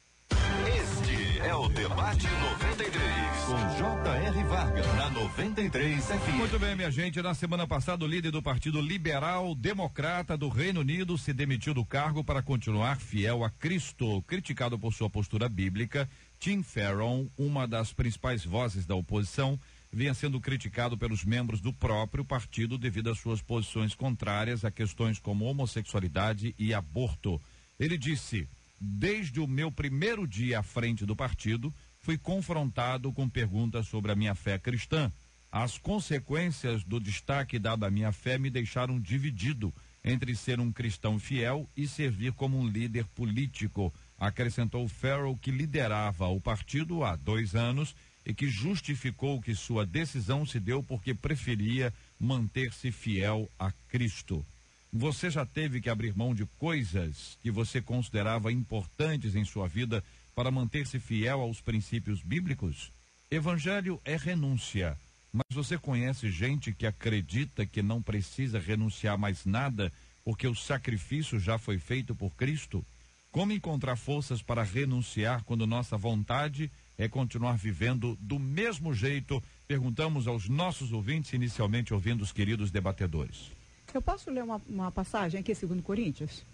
Este é o Debate 93 com J.R. Vargas na 93 FM. Muito bem, minha gente. Na semana passada, o líder do Partido Liberal Democrata do Reino Unido se demitiu do cargo para continuar fiel a Cristo. Criticado por sua postura bíblica, Tim Farron, uma das principais vozes da oposição, vinha sendo criticado pelos membros do próprio partido devido às suas posições contrárias a questões como homossexualidade e aborto. Ele disse: desde o meu primeiro dia à frente do partido, fui confrontado com perguntas sobre a minha fé cristã. As consequências do destaque dado à minha fé me deixaram dividido entre ser um cristão fiel e servir como um líder político, acrescentou Farrell, que liderava o partido há 2 anos e que justificou que sua decisão se deu porque preferia manter-se fiel a Cristo. Você já teve que abrir mão de coisas que você considerava importantes em sua vida para manter-se fiel aos princípios bíblicos? Evangelho é renúncia, mas você conhece gente que acredita que não precisa renunciar mais nada porque o sacrifício já foi feito por Cristo? Como encontrar forças para renunciar quando nossa vontade é continuar vivendo do mesmo jeito? Perguntamos aos nossos ouvintes, inicialmente ouvindo os queridos debatedores. Eu posso ler uma passagem aqui, 2 Coríntios?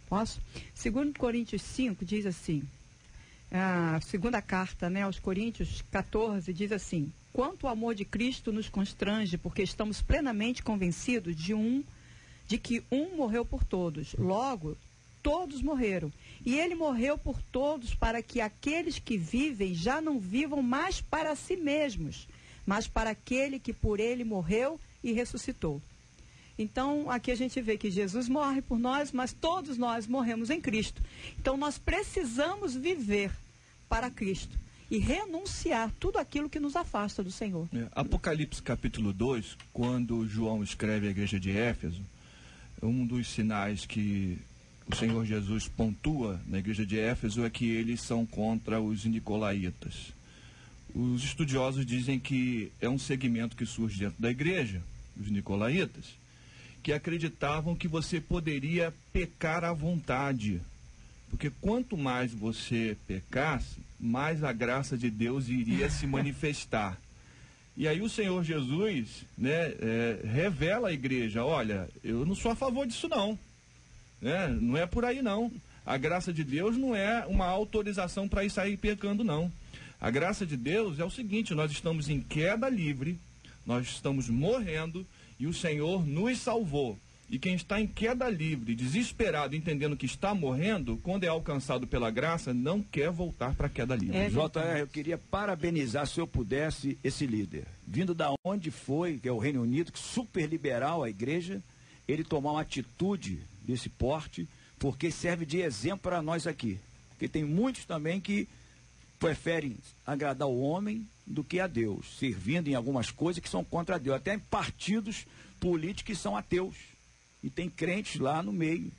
Posso? 2 Coríntios 5 diz assim, a segunda carta, né, aos Coríntios 14, diz assim: quanto o amor de Cristo nos constrange, porque estamos plenamente convencidos de que um morreu por todos, logo todos morreram. E ele morreu por todos para que aqueles que vivem já não vivam mais para si mesmos, mas para aquele que por ele morreu e ressuscitou. Então, aqui a gente vê que Jesus morre por nós, mas todos nós morremos em Cristo. Então, nós precisamos viver para Cristo e renunciar tudo aquilo que nos afasta do Senhor. Apocalipse capítulo 2, quando João escreve à igreja de Éfeso, um dos sinais que o Senhor Jesus pontua na igreja de Éfeso é que eles são contra os nicolaítas. Os estudiosos dizem que é um segmento que surge dentro da igreja, os nicolaítas, que acreditavam que você poderia pecar à vontade, porque quanto mais você pecasse, mais a graça de Deus iria se manifestar. E aí o Senhor Jesus, né, revela à igreja: olha, eu não sou a favor disso não, né? Não é por aí não. A graça de Deus não é uma autorização para ir sair pecando não. A graça de Deus é o seguinte: nós estamos em queda livre, nós estamos morrendo, e o Senhor nos salvou. E quem está em queda livre, desesperado, entendendo que está morrendo, quando é alcançado pela graça, não quer voltar para a queda livre. JR, eu queria parabenizar, se eu pudesse, esse líder. Vindo da onde foi, que é o Reino Unido, que super liberal a igreja, ele tomar uma atitude desse porte, porque serve de exemplo para nós aqui. Porque tem muitos também que preferem agradar o homem do que a Deus, servindo em algumas coisas que são contra Deus, até em partidos políticos que são ateus, e tem crentes lá no meio.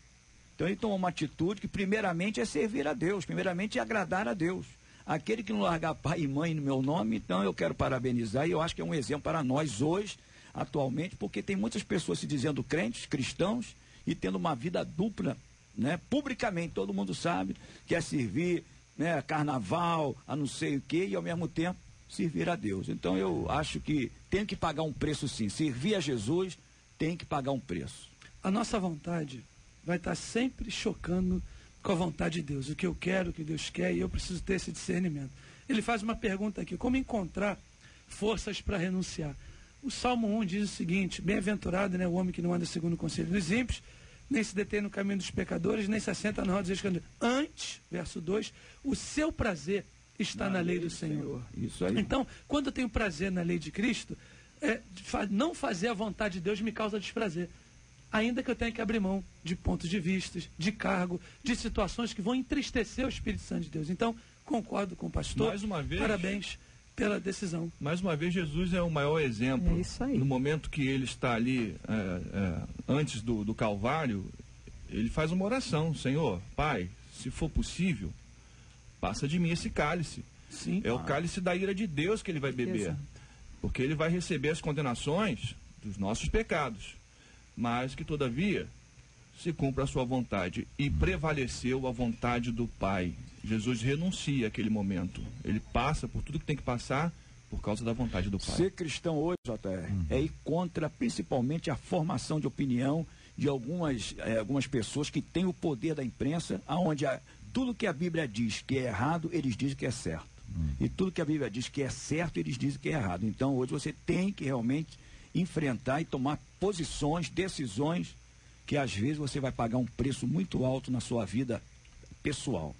Então ele tomou uma atitude que primeiramente é servir a Deus, primeiramente é agradar a Deus. Aquele que não largar pai e mãe no meu nome, então eu quero parabenizar, e eu acho que é um exemplo para nós hoje, atualmente, porque tem muitas pessoas se dizendo crentes, cristãos, e tendo uma vida dupla, né, publicamente, todo mundo sabe, quer servir, né, carnaval, a não sei o quê, e ao mesmo tempo servir a Deus. Então eu acho que tem que pagar um preço sim. Servir a Jesus tem que pagar um preço. A nossa vontade vai estar sempre chocando com a vontade de Deus. O que eu quero, o que Deus quer, e eu preciso ter esse discernimento. Ele faz uma pergunta aqui: como encontrar forças para renunciar? O Salmo 1 diz o seguinte: bem-aventurado, né, o homem que não anda segundo o conselho dos ímpios, nem se detém no caminho dos pecadores, nem se assenta na roda dos escândalos. Antes, verso 2, o seu prazer está na lei do Senhor. Isso aí. Então, quando eu tenho prazer na lei de Cristo, não fazer a vontade de Deus me causa desprazer. Ainda que eu tenha que abrir mão de pontos de vista, de cargo, de situações que vão entristecer o Espírito Santo de Deus. Então, concordo com o pastor. Mais uma vez, parabéns pela decisão. Mais uma vez, Jesus é o maior exemplo. É isso aí. No momento que ele está ali, antes do Calvário, ele faz uma oração: Senhor, Pai, se for possível, passa de mim esse cálice. Sim. É o cálice da ira de Deus que ele vai beber. Exato. Porque ele vai receber as condenações dos nossos pecados. Mas que, todavia, se cumpra a sua vontade. E prevaleceu a vontade do Pai. Jesus renuncia àquele momento. Ele passa por tudo que tem que passar por causa da vontade do Pai. Ser cristão hoje, JR, é ir contra principalmente a formação de opinião de algumas pessoas que têm o poder da imprensa, onde tudo que a Bíblia diz que é errado, eles dizem que é certo. E tudo que a Bíblia diz que é certo, eles dizem que é errado. Então, hoje você tem que realmente enfrentar e tomar posições, decisões, que às vezes você vai pagar um preço muito alto na sua vida pessoal.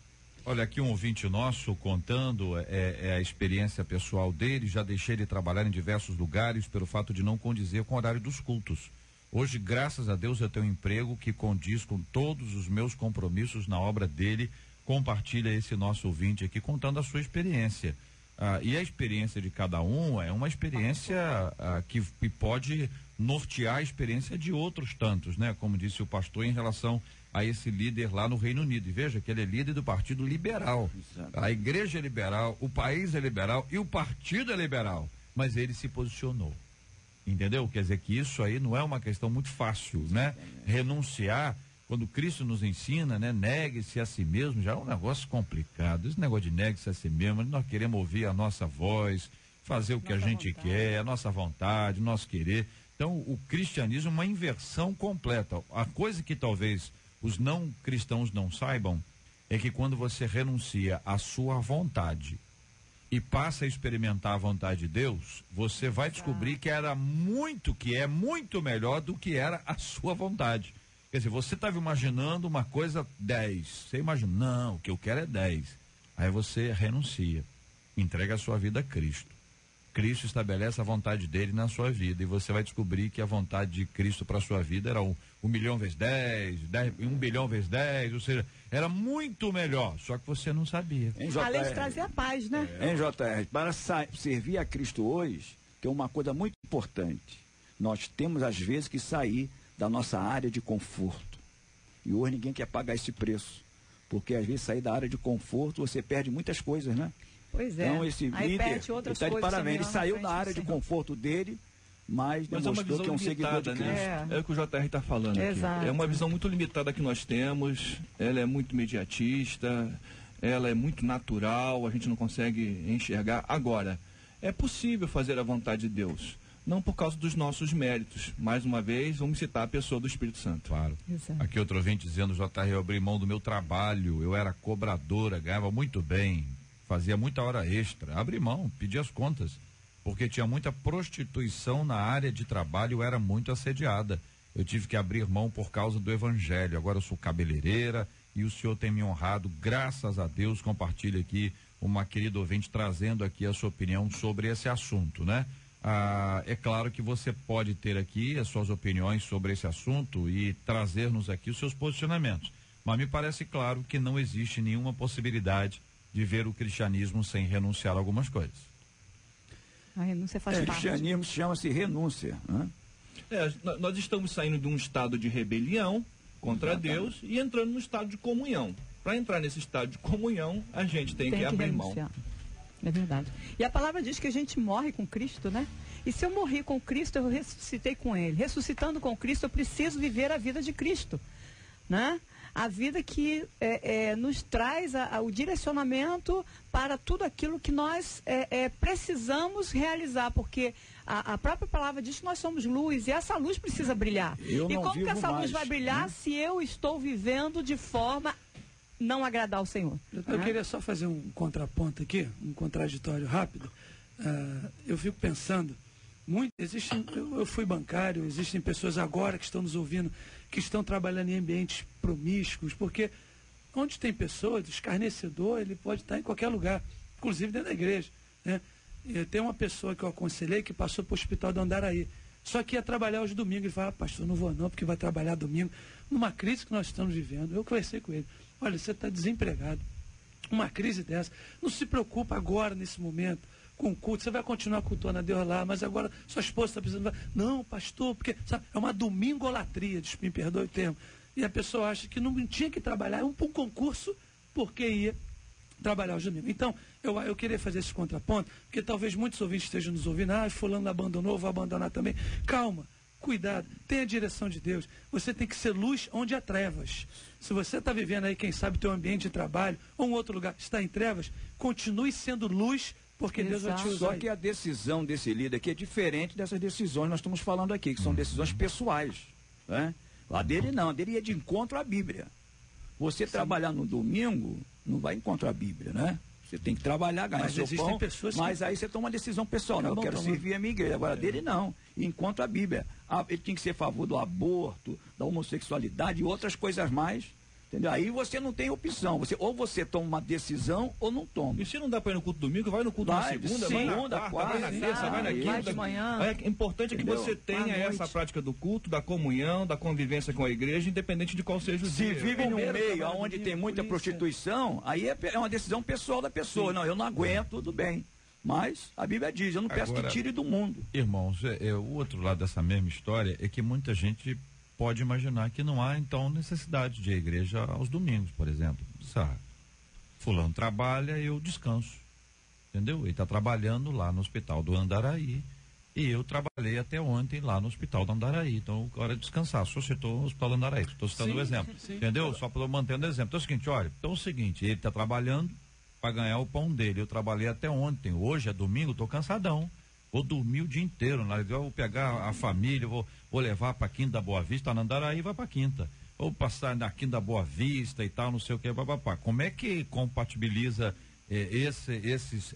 Olha, aqui um ouvinte nosso contando a experiência pessoal dele. Já deixei ele trabalhar em diversos lugares pelo fato de não condizer com o horário dos cultos. Hoje, graças a Deus, eu tenho um emprego que condiz com todos os meus compromissos na obra dele. Compartilha esse nosso ouvinte aqui contando a sua experiência. E a experiência de cada um é uma experiência que pode nortear a experiência de outros tantos, né? Como disse o pastor em relação a esse líder lá no Reino Unido. E veja que ele é líder do Partido Liberal. Exato. A igreja é liberal, o país é liberal e o partido é liberal. Mas ele se posicionou. Entendeu? Quer dizer que isso aí não é uma questão muito fácil, né? Renunciar, quando Cristo nos ensina, né? Negue-se a si mesmo, já é um negócio complicado. Esse negócio de negue-se a si mesmo, nós queremos ouvir a nossa voz, fazer o que a gente quer, a nossa vontade, o nosso querer. Então, o cristianismo é uma inversão completa. A coisa que talvez os não cristãos não saibam é que quando você renuncia à sua vontade e passa a experimentar a vontade de Deus, você vai descobrir que é muito melhor do que era a sua vontade. Quer dizer, você estava imaginando uma coisa 10, você imagina, não, o que eu quero é 10. Aí você renuncia, entrega a sua vida a Cristo. Cristo estabelece a vontade dele na sua vida e você vai descobrir que a vontade de Cristo para a sua vida era 1 milhão vezes 10, 1 bilhão vezes 10, ou seja, era muito melhor, só que você não sabia. Além de trazer a paz, né? Em JR, para servir a Cristo hoje, que é uma coisa muito importante, nós temos às vezes que sair da nossa área de conforto. E hoje ninguém quer pagar esse preço, porque às vezes sair da área de conforto você perde muitas coisas, né? Pois é. Então esse aí líder, ele está de parabéns, ele saiu da área de conforto dele, mas demonstrou que é um seguidor de Cristo. Né? É o que o JR está falando aqui. É uma visão muito limitada que nós temos, ela é muito imediatista, ela é muito natural, a gente não consegue enxergar. Agora, é possível fazer a vontade de Deus, não por causa dos nossos méritos. Mais uma vez, vamos citar a pessoa do Espírito Santo. Claro. Exato. Aqui outro ouvinte dizendo, JR, eu abri mão do meu trabalho, eu era cobradora, ganhava muito bem, fazia muita hora extra, abri mão, pedi as contas, porque tinha muita prostituição na área de trabalho, eu era muito assediada. Eu tive que abrir mão por causa do evangelho. Agora eu sou cabeleireira e o senhor tem me honrado, graças a Deus. Compartilha aqui uma querida ouvinte trazendo aqui a sua opinião sobre esse assunto, né? É claro que você pode ter aqui as suas opiniões sobre esse assunto e trazer-nos aqui os seus posicionamentos, mas me parece claro que não existe nenhuma possibilidade de ver o cristianismo sem renunciar a algumas coisas. A renúncia faz parte. O cristianismo chama-se renúncia, né? Nós estamos saindo de um estado de rebelião contra Deus e entrando no estado de comunhão. Para entrar nesse estado de comunhão, a gente tem que abrir mão. É verdade. E a palavra diz que a gente morre com Cristo, né? E se eu morri com Cristo, eu ressuscitei com Ele. Ressuscitando com Cristo, eu preciso viver a vida de Cristo, né? A vida que nos traz o direcionamento para tudo aquilo que nós precisamos realizar, porque a própria palavra diz que nós somos luz e essa luz precisa brilhar. E como que essa luz vai brilhar se eu estou vivendo de forma não agradar ao Senhor? Eu queria só fazer um contraponto aqui, um contraditório rápido. Eu fico pensando, eu fui bancário, existem pessoas agora que estão nos ouvindo, que estão trabalhando em ambientes promíscuos, porque onde tem pessoas, o escarnecedor, ele pode estar em qualquer lugar, inclusive dentro da igreja, né? Tem uma pessoa que eu aconselhei que passou para o hospital do Andaraí, só que ia trabalhar aos domingos. Ele falou, pastor, não vou não, porque vai trabalhar domingo. Numa crise que nós estamos vivendo, eu conversei com ele, olha, você está desempregado, uma crise dessa. Não se preocupa agora, nesse momento, com o culto. Você vai continuar cultuando a Deus lá, mas agora sua esposa está precisando. Não, pastor, porque sabe, é uma domingolatria, me perdoe o termo. E a pessoa acha que não tinha que trabalhar um concurso porque ia trabalhar os domingos. Então, eu queria fazer esse contraponto, porque talvez muitos ouvintes estejam nos ouvindo, fulano abandonou, vou abandonar também. Calma, cuidado, tenha a direção de Deus. Você tem que ser luz onde há trevas. Se você está vivendo aí, quem sabe, teu ambiente de trabalho, ou um outro lugar está em trevas, continue sendo luz, porque Deus vai te usar. Só que a decisão desse líder aqui é diferente dessas decisões que nós estamos falando aqui, que são decisões pessoais, né? A dele não, a dele ia de encontro à Bíblia. Você trabalhar no domingo, não vai encontro à Bíblia, né? Você tem que trabalhar, ganhar seu pão, mas aí você toma uma decisão pessoal, né? Eu quero servir a minha igreja. Agora, dele não, enquanto a Bíblia. Ele tem que ser a favor do aborto, da homossexualidade e outras coisas mais. Entendeu? Aí você não tem opção. Ou você toma uma decisão ou não toma. E se não dá para ir no culto domingo, vai no culto na segunda, vai na quarta, vai na terça, vai na quinta. Vai de manhã. O importante é que você tenha essa prática do culto, da comunhão, da convivência com a igreja, independente de qual seja o dia. Se vive num meio onde tem muita prostituição, aí é uma decisão pessoal da pessoa. Sim. Não, eu não aguento, tudo bem. Mas a Bíblia diz, eu não peço que tire do mundo. Irmãos, o outro lado dessa mesma história é que muita gente pode imaginar que não há, então, necessidade de ir à igreja aos domingos, por exemplo. Fulano trabalha, eu descanso. Entendeu? Ele está trabalhando lá no hospital do Andaraí e eu trabalhei até ontem lá no hospital do Andaraí. Então, hora de descansar. Só citou o hospital do Andaraí. Estou citando o exemplo. Sim. Entendeu? Só para mantendo o exemplo. Então é o seguinte, olha, então é o seguinte, ele está trabalhando para ganhar o pão dele. Eu trabalhei até ontem. Hoje é domingo, estou cansadão. Vou dormir o dia inteiro, né? Eu vou pegar a família, vou levar para Quinta da Boa Vista, na Andaraí vai para Quinta. Ou passar na Quinta da Boa Vista e tal, não sei o que, papapá. Como é que compatibiliza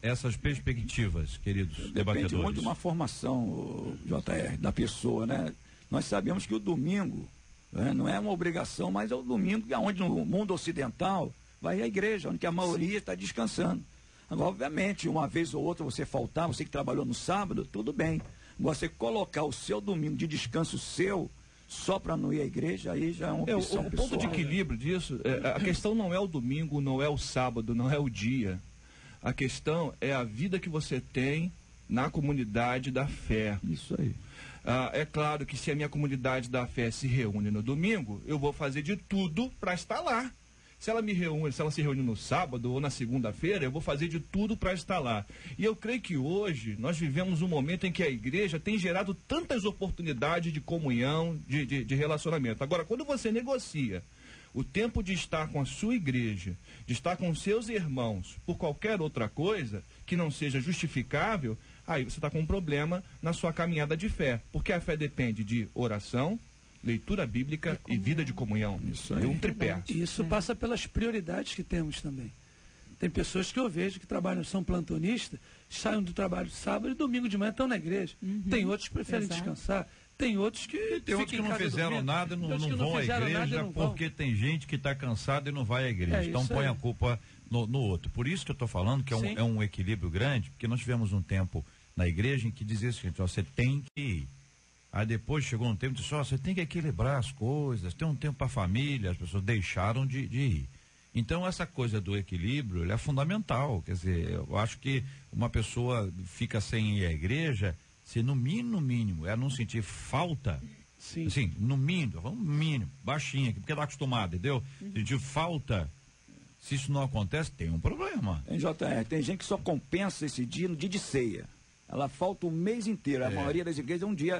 essas perspectivas, queridos debatedores? Depende muito de uma formação, JR, da pessoa, né? Nós sabemos que o domingo, né, não é uma obrigação, mas é o domingo onde no mundo ocidental vai à igreja, onde a maioria está descansando. Agora, obviamente, uma vez ou outra você faltar, você que trabalhou no sábado, tudo bem. Você colocar o seu domingo de descanso seu só para não ir à igreja, aí já é uma opção pessoal. O ponto de equilíbrio disso, a questão não é o domingo, não é o sábado, não é o dia. A questão é a vida que você tem na comunidade da fé. Isso aí. É claro que se a minha comunidade da fé se reúne no domingo, eu vou fazer de tudo para estar lá. Se ela se reúne no sábado ou na segunda-feira, eu vou fazer de tudo para estar lá. E eu creio que hoje nós vivemos um momento em que a igreja tem gerado tantas oportunidades de comunhão, de relacionamento. Agora, quando você negocia o tempo de estar com a sua igreja, de estar com seus irmãos, por qualquer outra coisa que não seja justificável, aí você está com um problema na sua caminhada de fé. Porque a fé depende de oração, leitura bíblica e vida de comunhão. Isso aí. É um tripé. E isso passa pelas prioridades que temos também. Tem pessoas que eu vejo que trabalham, são plantonistas, saem do trabalho sábado e domingo de manhã estão na igreja. Tem outros que preferem descansar. Tem outros que não fizeram nada e não vão à igreja porque tem gente que está cansada e não vai à igreja. Então põe a culpa no outro. Por isso que eu estou falando que é um equilíbrio grande, porque nós tivemos um tempo na igreja em que dizia o seguinte, você tem que ir. Aí depois chegou um tempo e disse, você tem que equilibrar as coisas, tem um tempo para a família, as pessoas deixaram de ir. Então essa coisa do equilíbrio é fundamental, quer dizer, eu acho que uma pessoa fica sem ir à igreja se no mínimo ela não sentir falta, assim, no mínimo, baixinho aqui, porque ela está acostumada, entendeu? Sentir falta, se isso não acontece, tem um problema. Tem JR, tem gente que só compensa esse dia no dia de ceia. Ela falta o mês inteiro. A maioria das igrejas é um dia,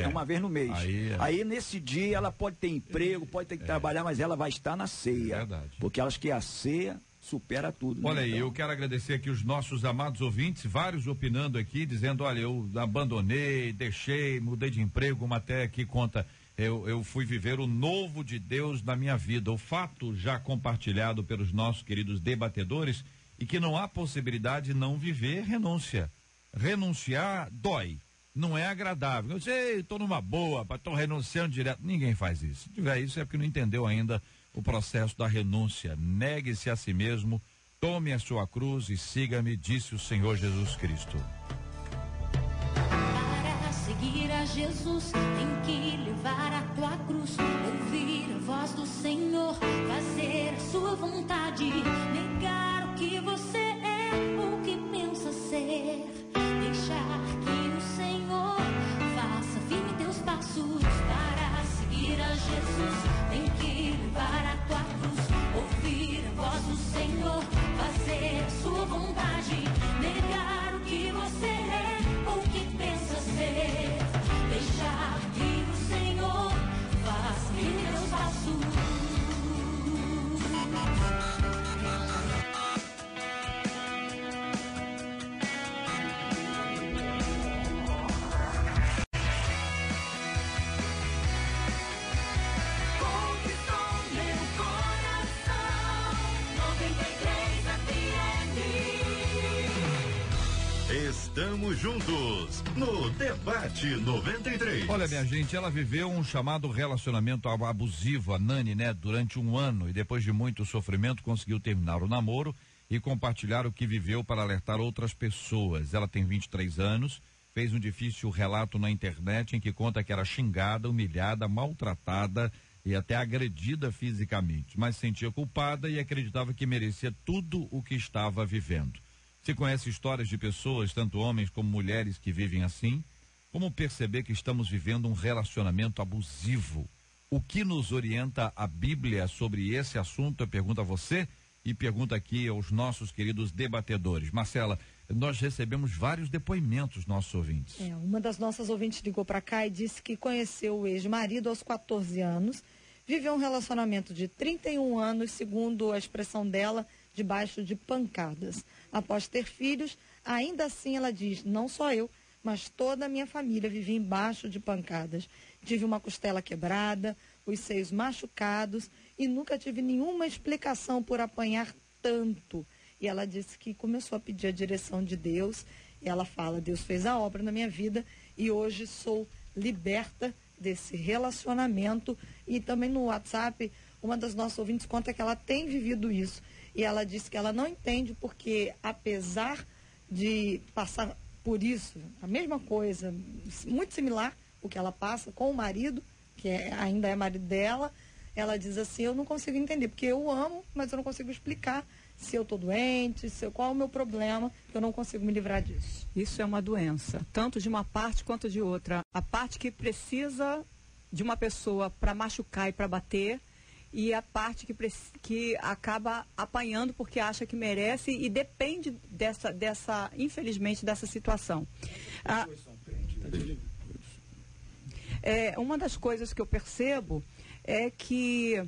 uma vez no mês. Aí nesse dia ela pode ter emprego, pode ter que trabalhar, mas ela vai estar na ceia. Verdade. Porque elas que a ceia supera tudo. Olha aí, eu quero agradecer aqui os nossos amados ouvintes, vários opinando aqui, dizendo, olha, eu abandonei, deixei, mudei de emprego, uma até aqui conta, eu fui viver o novo de Deus na minha vida. O fato já compartilhado pelos nossos queridos debatedores e que não há possibilidade de não viver renúncia. Renunciar dói, não é agradável. Eu sei, estou numa boa, estou renunciando direto. Ninguém faz isso. Se tiver isso é porque não entendeu ainda o processo da renúncia. Negue-se a si mesmo, tome a sua cruz e siga-me, disse o Senhor Jesus Cristo. Para seguir a Jesus, tem que levar a tua cruz, ouvir a voz do Senhor, fazer a sua vontade, negar o que você é ou que pensa ser. Deixar que o Senhor faça firme teus passos. Para seguir a Jesus, tem que levar a tua cruz. Ouvir a voz do Senhor, fazer a sua vontade. Negar o que você é ou que pensa ser. Deixar que o Senhor faça firme teus passos. Estamos juntos no Debate 93. Olha, minha gente, ela viveu um chamado relacionamento abusivo, a Nani, né? Durante um ano, e depois de muito sofrimento conseguiu terminar o namoro e compartilhar o que viveu para alertar outras pessoas. Ela tem 23 anos, fez um difícil relato na internet em que conta que era xingada, humilhada, maltratada e até agredida fisicamente, mas sentia culpada e acreditava que merecia tudo o que estava vivendo. Você conhece histórias de pessoas, tanto homens como mulheres, que vivem assim? Como perceber que estamos vivendo um relacionamento abusivo? O que nos orienta a Bíblia sobre esse assunto? Eu pergunto a você e pergunto aqui aos nossos queridos debatedores. Marcela, nós recebemos vários depoimentos, nossos ouvintes. Uma das nossas ouvintes ligou para cá e disse que conheceu o ex-marido aos 14 anos, viveu um relacionamento de 31 anos, segundo a expressão dela, debaixo de pancadas. Após ter filhos, ainda assim ela diz, não só eu, mas toda a minha família vivia embaixo de pancadas. Tive uma costela quebrada, os seios machucados e nunca tive nenhuma explicação por apanhar tanto. E ela disse que começou a pedir a direção de Deus. E ela fala, Deus fez a obra na minha vida e hoje sou liberta desse relacionamento. E também no WhatsApp, uma das nossas ouvintes conta que ela tem vivido isso. E ela disse que ela não entende porque, apesar de passar por isso, a mesma coisa, muito similar o que ela passa com o marido, que ainda é marido dela, ela diz assim, eu não consigo entender, porque eu amo, mas eu não consigo explicar se eu estou doente, qual é o meu problema, que eu não consigo me livrar disso. Isso é uma doença, tanto de uma parte quanto de outra. A parte que precisa de uma pessoa para machucar e para bater, e a parte que acaba apanhando porque acha que merece e depende infelizmente, dessa situação. Uma das coisas que eu percebo é que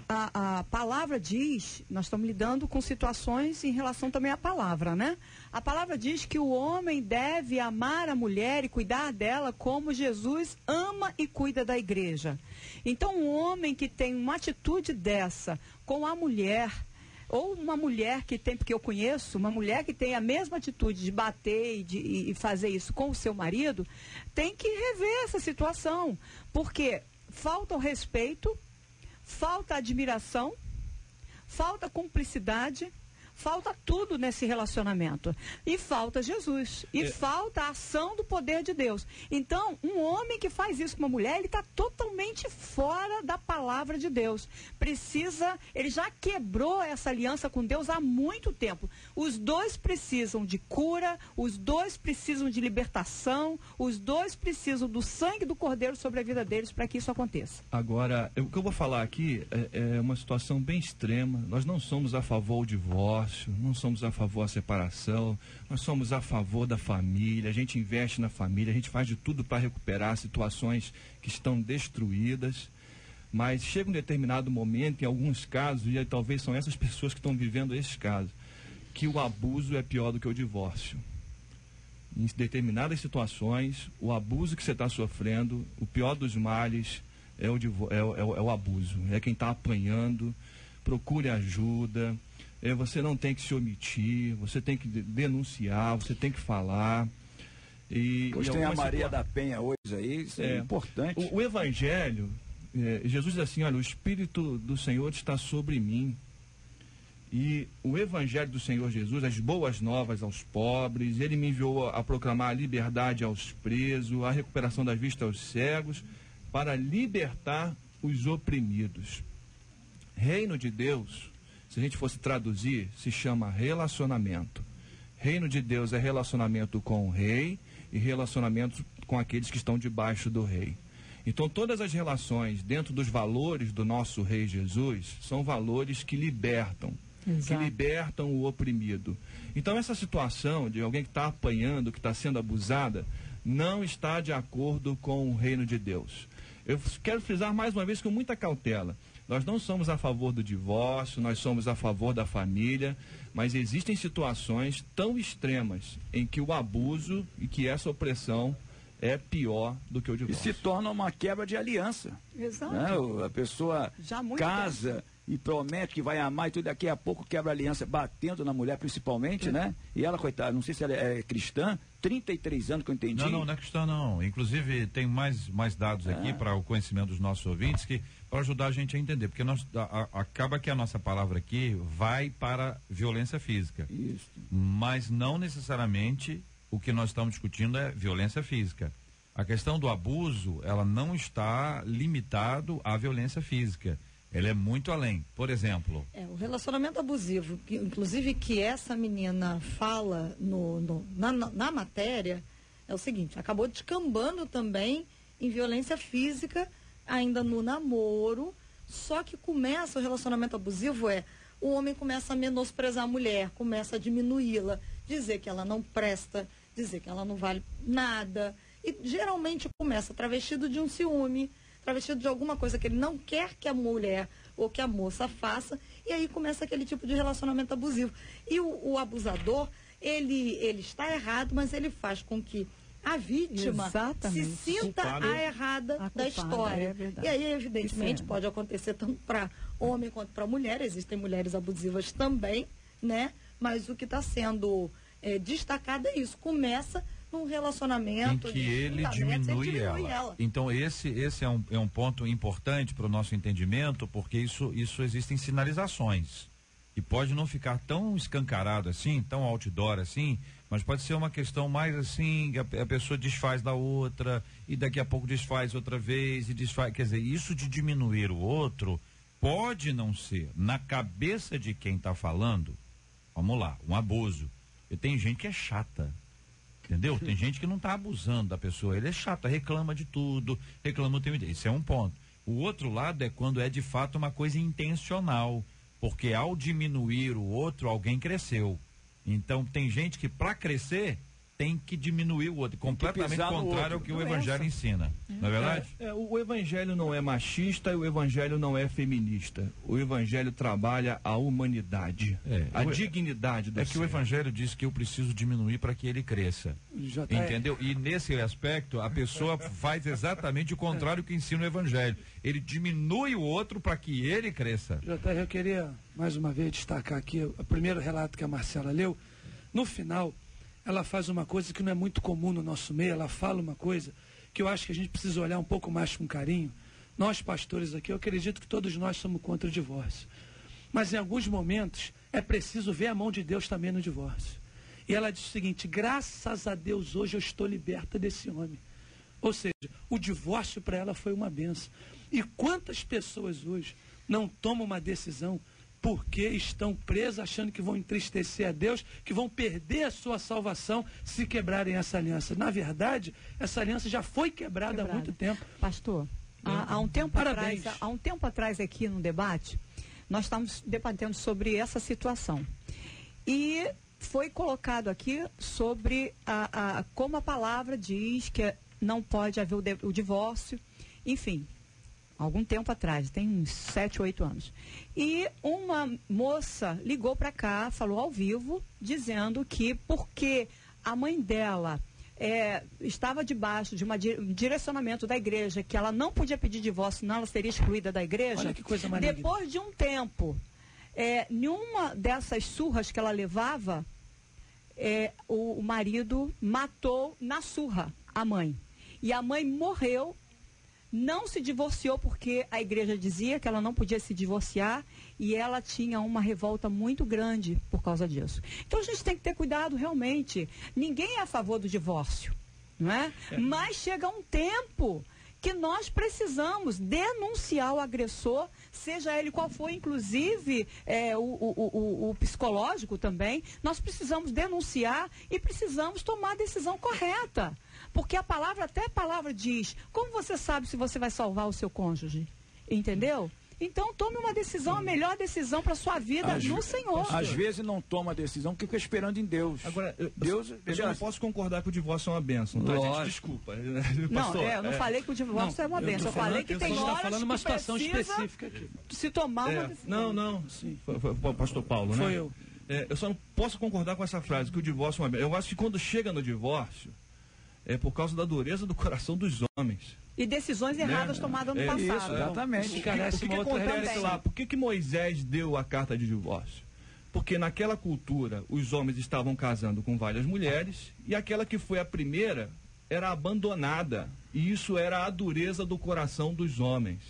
a palavra diz, nós estamos lidando com situações em relação também à palavra, né? A palavra diz que o homem deve amar a mulher e cuidar dela como Jesus ama e cuida da igreja. Então, um homem que tem uma atitude dessa com a mulher, ou uma mulher que tem, porque eu conheço, uma mulher que tem a mesma atitude de bater e fazer isso com o seu marido, tem que rever essa situação, porque falta o respeito, falta admiração, falta cumplicidade, falta tudo nesse relacionamento. E falta Jesus. E falta a ação do poder de Deus. Então, um homem que faz isso com uma mulher, ele está totalmente fora da palavra de Deus. Ele já quebrou essa aliança com Deus há muito tempo. Os dois precisam de cura, os dois precisam de libertação, os dois precisam do sangue do Cordeiro sobre a vida deles para que isso aconteça. Agora, o que eu vou falar aqui é uma situação bem extrema. Nós não somos a favor do divórcio, não somos a favor da separação, nós somos a favor da família, a gente investe na família, a gente faz de tudo para recuperar situações que estão destruídas, mas chega um determinado momento, em alguns casos, e talvez são essas pessoas que estão vivendo esses casos, que o abuso é pior do que o divórcio. Em determinadas situações, o abuso que você está sofrendo, o pior dos males é o abuso, é quem está apanhando. Procure ajuda. Você não tem que se omitir, você tem que denunciar, você tem que falar. Hoje tem a Maria da Penha hoje aí, isso é importante. O Evangelho, Jesus diz assim, olha, o Espírito do Senhor está sobre mim. E o Evangelho do Senhor Jesus, as boas novas aos pobres, ele me enviou a proclamar a liberdade aos presos, a recuperação da vista aos cegos, para libertar os oprimidos. Reino de Deus se a gente fosse traduzir, se chama relacionamento. Reino de Deus é relacionamento com o rei e relacionamento com aqueles que estão debaixo do rei. Então, todas as relações dentro dos valores do nosso Rei Jesus são valores que libertam. Exato. Que libertam o oprimido. Então, essa situação de alguém que está apanhando, que está sendo abusada, não está de acordo com o reino de Deus. Eu quero frisar mais uma vez com muita cautela. Nós não somos a favor do divórcio, nós somos a favor da família, mas existem situações tão extremas em que o abuso e que essa opressão é pior do que o divórcio. E se torna uma quebra de aliança. Exato. Né? A pessoa casa e promete que vai amar e tudo, daqui a pouco quebra a aliança, batendo na mulher principalmente, né? E ela, coitada, não sei se ela é cristã, 33 anos que eu entendi. Não é cristã não. Inclusive tem mais dados aqui para o conhecimento dos nossos ouvintes, que para ajudar a gente a entender, porque acaba que a nossa palavra aqui vai para violência física. Isso. Mas não necessariamente o que nós estamos discutindo é violência física. A questão do abuso, ela não está limitado à violência física. Ela é muito além. Por exemplo... o relacionamento abusivo, inclusive que essa menina fala na matéria, é o seguinte, acabou descambando também em violência física, ainda no namoro, só que começa o relacionamento abusivo, o homem começa a menosprezar a mulher, começa a diminuí-la, dizer que ela não presta, dizer que ela não vale nada, e geralmente começa travestido de um ciúme, travestido de alguma coisa que ele não quer que a mulher ou que a moça faça, e aí começa aquele tipo de relacionamento abusivo. E o abusador, ele está errado, mas ele faz com que a vítima se sinta a errada da história. E aí, evidentemente, pode acontecer tanto para homem quanto para mulher, existem mulheres abusivas também, né? Mas o que está sendo destacado é isso, começa num relacionamento em que ele diminui ela. Então esse é um ponto importante para o nosso entendimento, porque isso existem sinalizações e pode não ficar tão escancarado assim, tão outdoor assim, mas pode ser uma questão mais assim, a pessoa desfaz da outra e daqui a pouco desfaz outra vez e desfaz, quer dizer, isso de diminuir o outro pode não ser na cabeça de quem está falando, vamos lá, um abuso. E tem gente que é chata. Entendeu? Tem gente que não está abusando da pessoa, ele é chato, reclama de tudo, reclama o tempo inteiro. Isso é um ponto. O outro lado é quando é de fato uma coisa intencional, porque ao diminuir o outro, alguém cresceu. Então tem gente que para crescer tem que diminuir o outro, completamente contrário ao que o Evangelho ensina, não é verdade? O Evangelho não é machista e o Evangelho não é feminista. O Evangelho trabalha a humanidade, a dignidade do ser. É que o Evangelho diz que eu preciso diminuir para que ele cresça, entendeu? E nesse aspecto a pessoa faz exatamente o contrário que ensina o Evangelho. Ele diminui o outro para que ele cresça. JR, eu queria mais uma vez destacar aqui o primeiro relato que a Marcela leu. No final, ela faz uma coisa que não é muito comum no nosso meio, ela fala uma coisa que eu acho que a gente precisa olhar um pouco mais com carinho. Nós, pastores aqui, eu acredito que todos nós somos contra o divórcio. Mas em alguns momentos é preciso ver a mão de Deus também no divórcio. E ela diz o seguinte: graças a Deus hoje eu estou liberta desse homem. Ou seja, o divórcio para ela foi uma bênção. E quantas pessoas hoje não tomam uma decisão porque estão presas, achando que vão entristecer a Deus, que vão perder a sua salvação se quebrarem essa aliança. Na verdade, essa aliança já foi quebrada há muito tempo. Pastor, há um tempo atrás aqui no debate, nós estávamos debatendo sobre essa situação. E foi colocado aqui sobre como a palavra diz que não pode haver o divórcio, enfim. Algum tempo atrás, tem uns 7, 8 anos. E uma moça ligou para cá, falou ao vivo, dizendo que porque a mãe dela estava debaixo de um direcionamento da igreja, que ela não podia pedir divórcio, senão ela seria excluída da igreja. Olha que coisa maligna. Depois de um tempo, nenhuma dessas surras que ela levava, o marido matou na surra a mãe. E a mãe morreu. Não se divorciou porque a igreja dizia que ela não podia se divorciar e ela tinha uma revolta muito grande por causa disso. Então a gente tem que ter cuidado realmente. Ninguém é a favor do divórcio, não é? Mas chega um tempo que nós precisamos denunciar o agressor, seja ele qual for, inclusive o psicológico também, nós precisamos denunciar e precisamos tomar a decisão correta. Porque a palavra diz, como você sabe se você vai salvar o seu cônjuge? Entendeu? Então tome uma decisão, a melhor decisão para sua vida no Senhor. Às vezes não toma a decisão porque fica esperando em Deus. Agora, Deus, eu não posso concordar que o divórcio é uma bênção, tá, gente? Desculpa. Não, eu não falei que o divórcio é uma bênção. Eu falei que tem horas falando uma situação específica aqui. Se tomar uma decisão. Não. Sim. Foi o pastor Paulo, né? Foi eu. Eu só não posso concordar com essa frase, que o divórcio é uma bênção. Eu acho que quando chega no divórcio, é por causa da dureza do coração dos homens. E decisões erradas tomadas no passado. Isso, exatamente. O que acontece lá? Por que Moisés deu a carta de divórcio? Porque naquela cultura, os homens estavam casando com várias mulheres e aquela que foi a primeira era abandonada. E isso era a dureza do coração dos homens.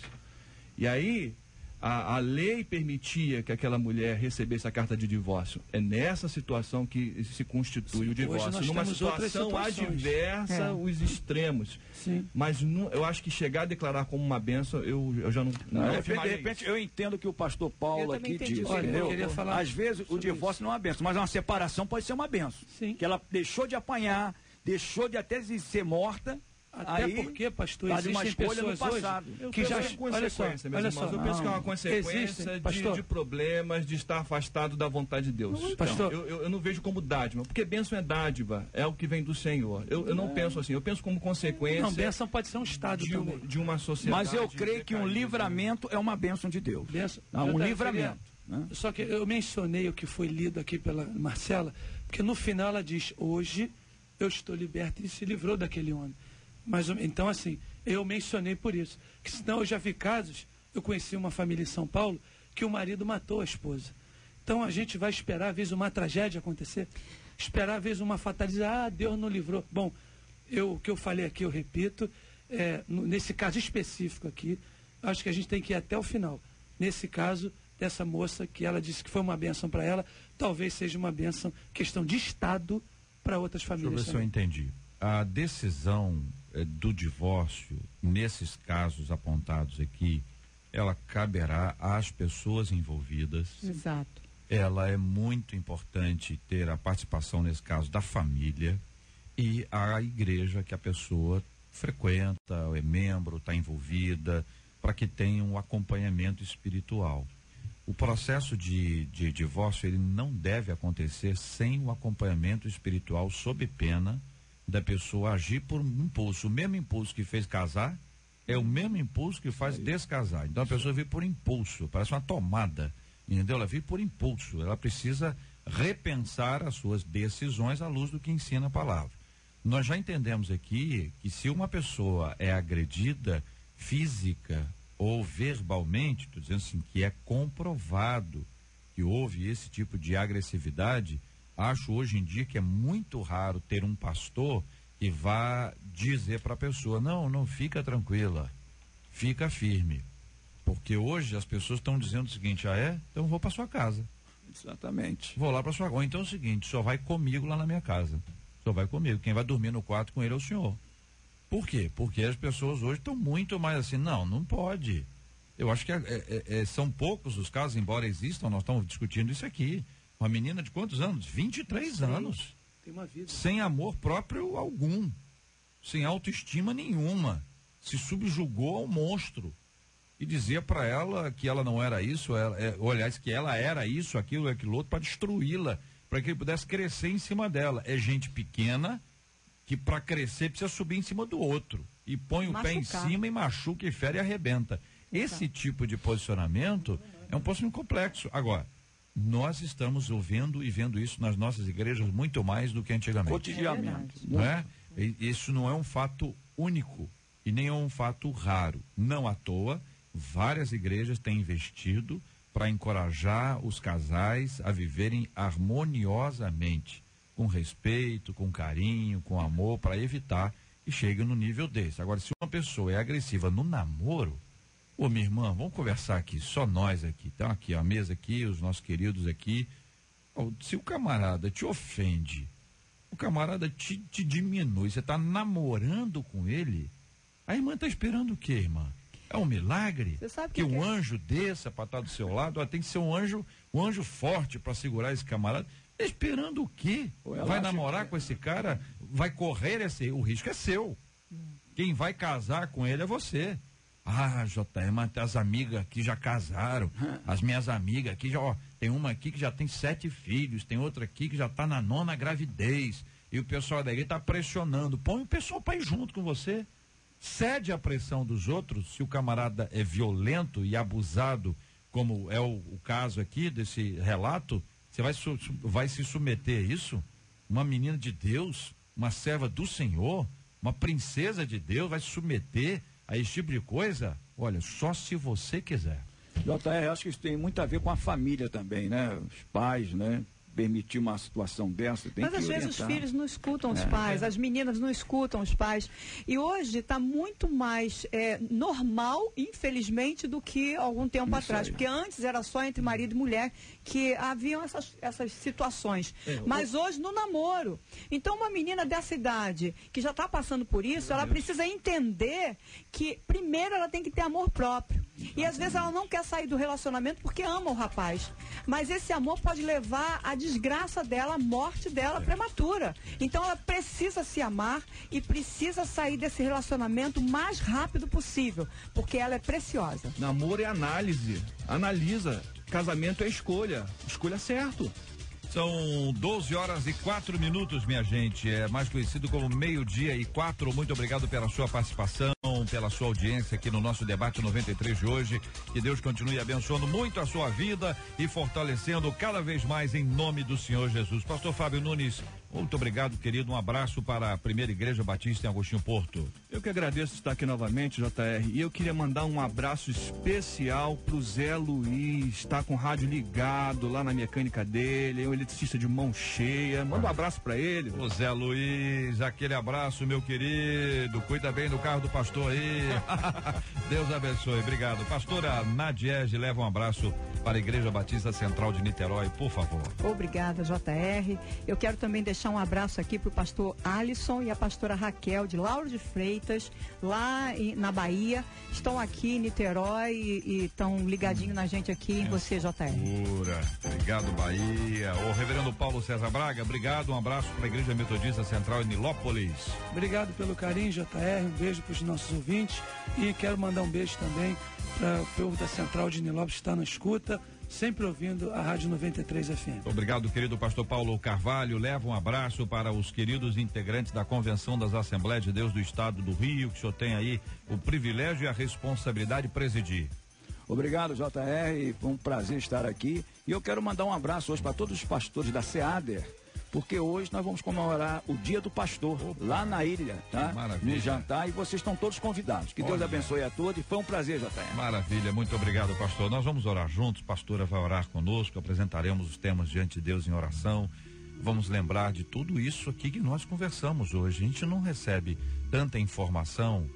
E aí, a lei permitia que aquela mulher recebesse a carta de divórcio. É nessa situação que se constitui o divórcio. Numa situação adversa, os extremos. Sim. Mas eu acho que chegar a declarar como uma bênção, eu já não de repente, eu entendo o que o pastor Paulo aqui disse. Olha, eu queria falar às vezes o divórcio não é uma bênção, mas uma separação pode ser uma bênção. Sim. Que ela deixou de apanhar, deixou de até ser morta. Até aí, porque, pastor, existem uma escolha pessoas no passado hoje que já olha só, eu penso que é uma consequência de problemas, de estar afastado da vontade de Deus. Pastor, eu não vejo como dádiva, porque bênção é dádiva, é o que vem do Senhor. Eu não penso assim, eu penso como consequência. Não, bênção pode ser um estado de uma sociedade. Mas eu creio que um livramento é uma bênção de Deus. Um livramento. Só que eu mencionei o que foi lido aqui pela Marcela, porque no final ela diz, hoje eu estou liberta, e se livrou daquele homem. Mas, então, assim, eu mencionei por isso. Que senão eu já vi casos, eu conheci uma família em São Paulo, que o marido matou a esposa. Então a gente vai esperar, às vezes, uma tragédia acontecer, esperar, às vezes, uma fatalidade, Deus não livrou. Bom, o que eu falei aqui, eu repito, nesse caso específico aqui, acho que a gente tem que ir até o final. Nesse caso, dessa moça, que ela disse que foi uma bênção para ela, talvez seja uma bênção, questão de Estado, para outras famílias. Deixa eu ver se eu entendi. A decisão do divórcio, nesses casos apontados aqui, ela caberá às pessoas envolvidas. Exato. Ela é muito importante ter a participação, nesse caso, da família e a igreja que a pessoa frequenta, é membro, está envolvida, para que tenha um acompanhamento espiritual. O processo de divórcio, ele não deve acontecer sem o acompanhamento espiritual, sob pena da pessoa agir por impulso. O mesmo impulso que fez casar é o mesmo impulso que faz descasar. Então a pessoa vive por impulso, parece uma tomada, entendeu? Ela vive por impulso, ela precisa repensar as suas decisões à luz do que ensina a palavra. Nós já entendemos aqui que se uma pessoa é agredida física ou verbalmente, estou dizendo assim, que é comprovado que houve esse tipo de agressividade, acho hoje em dia que é muito raro ter um pastor que vá dizer para a pessoa, não fica tranquila, fica firme. Porque hoje as pessoas estão dizendo o seguinte, então eu vou para sua casa. Exatamente. Vou lá para sua casa. Ou então é o seguinte, só vai comigo lá na minha casa. Só vai comigo. Quem vai dormir no quarto com ele é o senhor. Por quê? Porque as pessoas hoje estão muito mais assim, não pode. Eu acho que são poucos os casos, embora existam, nós estamos discutindo isso aqui. Uma menina de quantos anos? 23 anos. Tem uma vida. Sem amor próprio algum. Sem autoestima nenhuma. Se subjugou ao monstro. E dizia para ela que ela não era isso, aliás, que ela era isso, aquilo outro, para destruí-la, para que ele pudesse crescer em cima dela. É gente pequena que para crescer precisa subir em cima do outro. E põe o pé em cima e machuca e fere e arrebenta. Esse tipo de posicionamento é um posicionamento complexo. Agora, nós estamos ouvindo e vendo isso nas nossas igrejas muito mais do que antigamente. Cotidianamente. Não é? Isso não é um fato único e nem é um fato raro. Não à toa, várias igrejas têm investido para encorajar os casais a viverem harmoniosamente, com respeito, com carinho, com amor, para evitar que chegue no nível desse. Agora, se uma pessoa é agressiva no namoro, minha irmã, vamos conversar aqui, só nós aqui, então aqui, a mesa aqui, os nossos queridos aqui. Se o camarada te ofende, o camarada te diminui, você está namorando com ele, a irmã está esperando o quê, irmã? É um milagre Você sabe que um é? anjo desça para estar do seu lado. Tem que ser um anjo forte para segurar esse camarada. Esperando o quê? Vai namorar com esse cara? Vai correr o risco é seu. Quem vai casar com ele é você. JR, as amigas aqui já casaram. As minhas amigas aqui já, tem uma aqui que já tem 7 filhos, tem outra aqui que já está na 9ª gravidez. E o pessoal da igreja está pressionando. Põe o pessoal para ir junto com você. Cede à pressão dos outros. Se o camarada é violento e abusado, como é o caso aqui desse relato, você vai se submeter a isso? Uma menina de Deus, uma serva do Senhor, uma princesa de Deus, vai se submeter a esse tipo de coisa? Olha, só se você quiser. JR, acho que isso tem muito a ver com a família também, né? Os pais, né? Permitir uma situação dessa, tem Mas que às orientar. vezes os filhos não escutam os pais, as meninas não escutam os pais. E hoje está muito mais normal, infelizmente, do que algum tempo atrás. Porque antes era só entre marido e mulher que haviam essas situações. Mas hoje no namoro. Então uma menina dessa idade, que já está passando por isso, ela precisa entender que primeiro ela tem que ter amor próprio. E às vezes ela não quer sair do relacionamento porque ama o rapaz. Mas esse amor pode levar à desgraça dela, à morte dela prematura. Então ela precisa se amar e precisa sair desse relacionamento o mais rápido possível, porque ela é preciosa. Namoro é análise. Analisa. Casamento é escolha. Escolha certo. São 12h04, minha gente. É mais conhecido como 12h04. Muito obrigado pela sua participação, pela sua audiência aqui no nosso debate 93 de hoje. Que Deus continue abençoando muito a sua vida e fortalecendo cada vez mais em nome do Senhor Jesus. Pastor Fábio Nunes, muito obrigado, querido. Um abraço para a Primeira Igreja Batista em Agostinho Porto. Eu que agradeço estar aqui novamente, JR. E eu queria mandar um abraço especial pro Zé Luiz, está com o rádio ligado lá na mecânica dele, é um eletricista de mão cheia. Manda um abraço para ele. O Zé Luiz, aquele abraço, meu querido. Cuida bem do carro do pastor aí. Deus abençoe. Obrigado. Pastora Nadiege, leva um abraço para a Igreja Batista Central de Niterói, por favor. Obrigada, JR. Eu quero também deixar um abraço aqui para o pastor Alisson e a pastora Raquel de Lauro de Freitas, lá na Bahia. Estão aqui em Niterói e estão ligadinhos na gente aqui em você, JR. Obrigado, Bahia. O reverendo Paulo César Braga, obrigado. Um abraço para a Igreja Metodista Central em Nilópolis. Obrigado pelo carinho, JR. Um beijo para os nossos ouvintes. E quero mandar um beijo também para o povo da Central de Nilópolis que está na escuta, sempre ouvindo a Rádio 93 FM. Obrigado, querido pastor Paulo Carvalho. Leva um abraço para os queridos integrantes da Convenção das Assembleias de Deus do Estado do Rio, que o senhor tem aí o privilégio e a responsabilidade de presidir. Obrigado, JR. Foi um prazer estar aqui. E eu quero mandar um abraço hoje para todos os pastores da SEADER, porque hoje nós vamos comemorar o Dia do Pastor, lá na ilha, tá? Maravilha. No jantar, e vocês estão todos convidados. Que Deus abençoe a todos e foi um prazer, JR. Maravilha, muito obrigado, pastor. Nós vamos orar juntos, a pastora vai orar conosco, apresentaremos os temas diante de Deus em oração. Vamos lembrar de tudo isso aqui que nós conversamos hoje. A gente não recebe tanta informação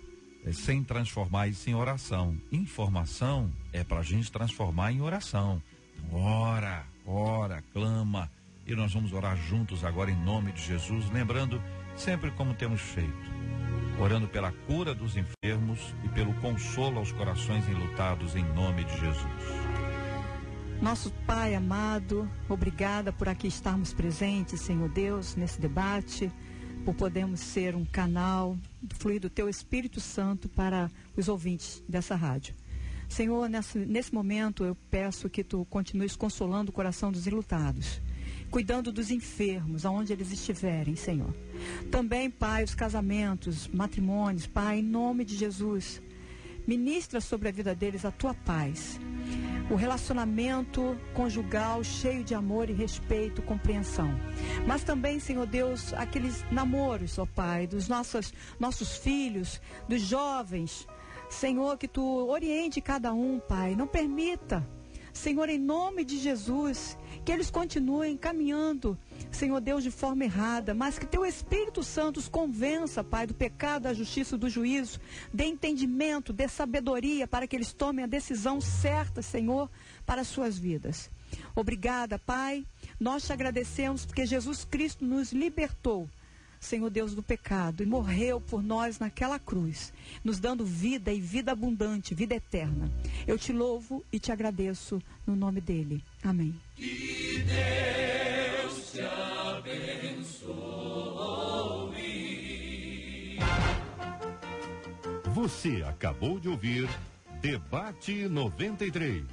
sem transformar isso em oração. Informação é para a gente transformar em oração. Ora, clama. E nós vamos orar juntos agora em nome de Jesus, lembrando sempre como temos feito, orando pela cura dos enfermos e pelo consolo aos corações enlutados em nome de Jesus. Nosso Pai amado, obrigada por aqui estarmos presentes, Senhor Deus, nesse debate, por podermos ser um canal, fluir do Teu Espírito Santo para os ouvintes dessa rádio. Senhor, nesse momento eu peço que Tu continues consolando o coração dos enlutados, cuidando dos enfermos, aonde eles estiverem, Senhor. Também, Pai, os casamentos, matrimônios, Pai, em nome de Jesus, ministra sobre a vida deles a Tua paz. O relacionamento conjugal cheio de amor e respeito, compreensão. Mas também, Senhor Deus, aqueles namoros, ó Pai, dos nossos filhos, dos jovens. Senhor, que Tu oriente cada um, Pai. Não permita, Senhor, em nome de Jesus, que eles continuem caminhando, Senhor Deus, de forma errada, mas que Teu Espírito Santo os convença, Pai, do pecado, da justiça e do juízo, dê entendimento, dê sabedoria para que eles tomem a decisão certa, Senhor, para as suas vidas. Obrigada, Pai, nós Te agradecemos porque Jesus Cristo nos libertou Senhor Deus, do pecado e morreu por nós naquela cruz, nos dando vida e vida abundante, vida eterna. Eu te louvo e te agradeço no nome dele. Amém. Que Deus te abençoe. Você acabou de ouvir Debate 93.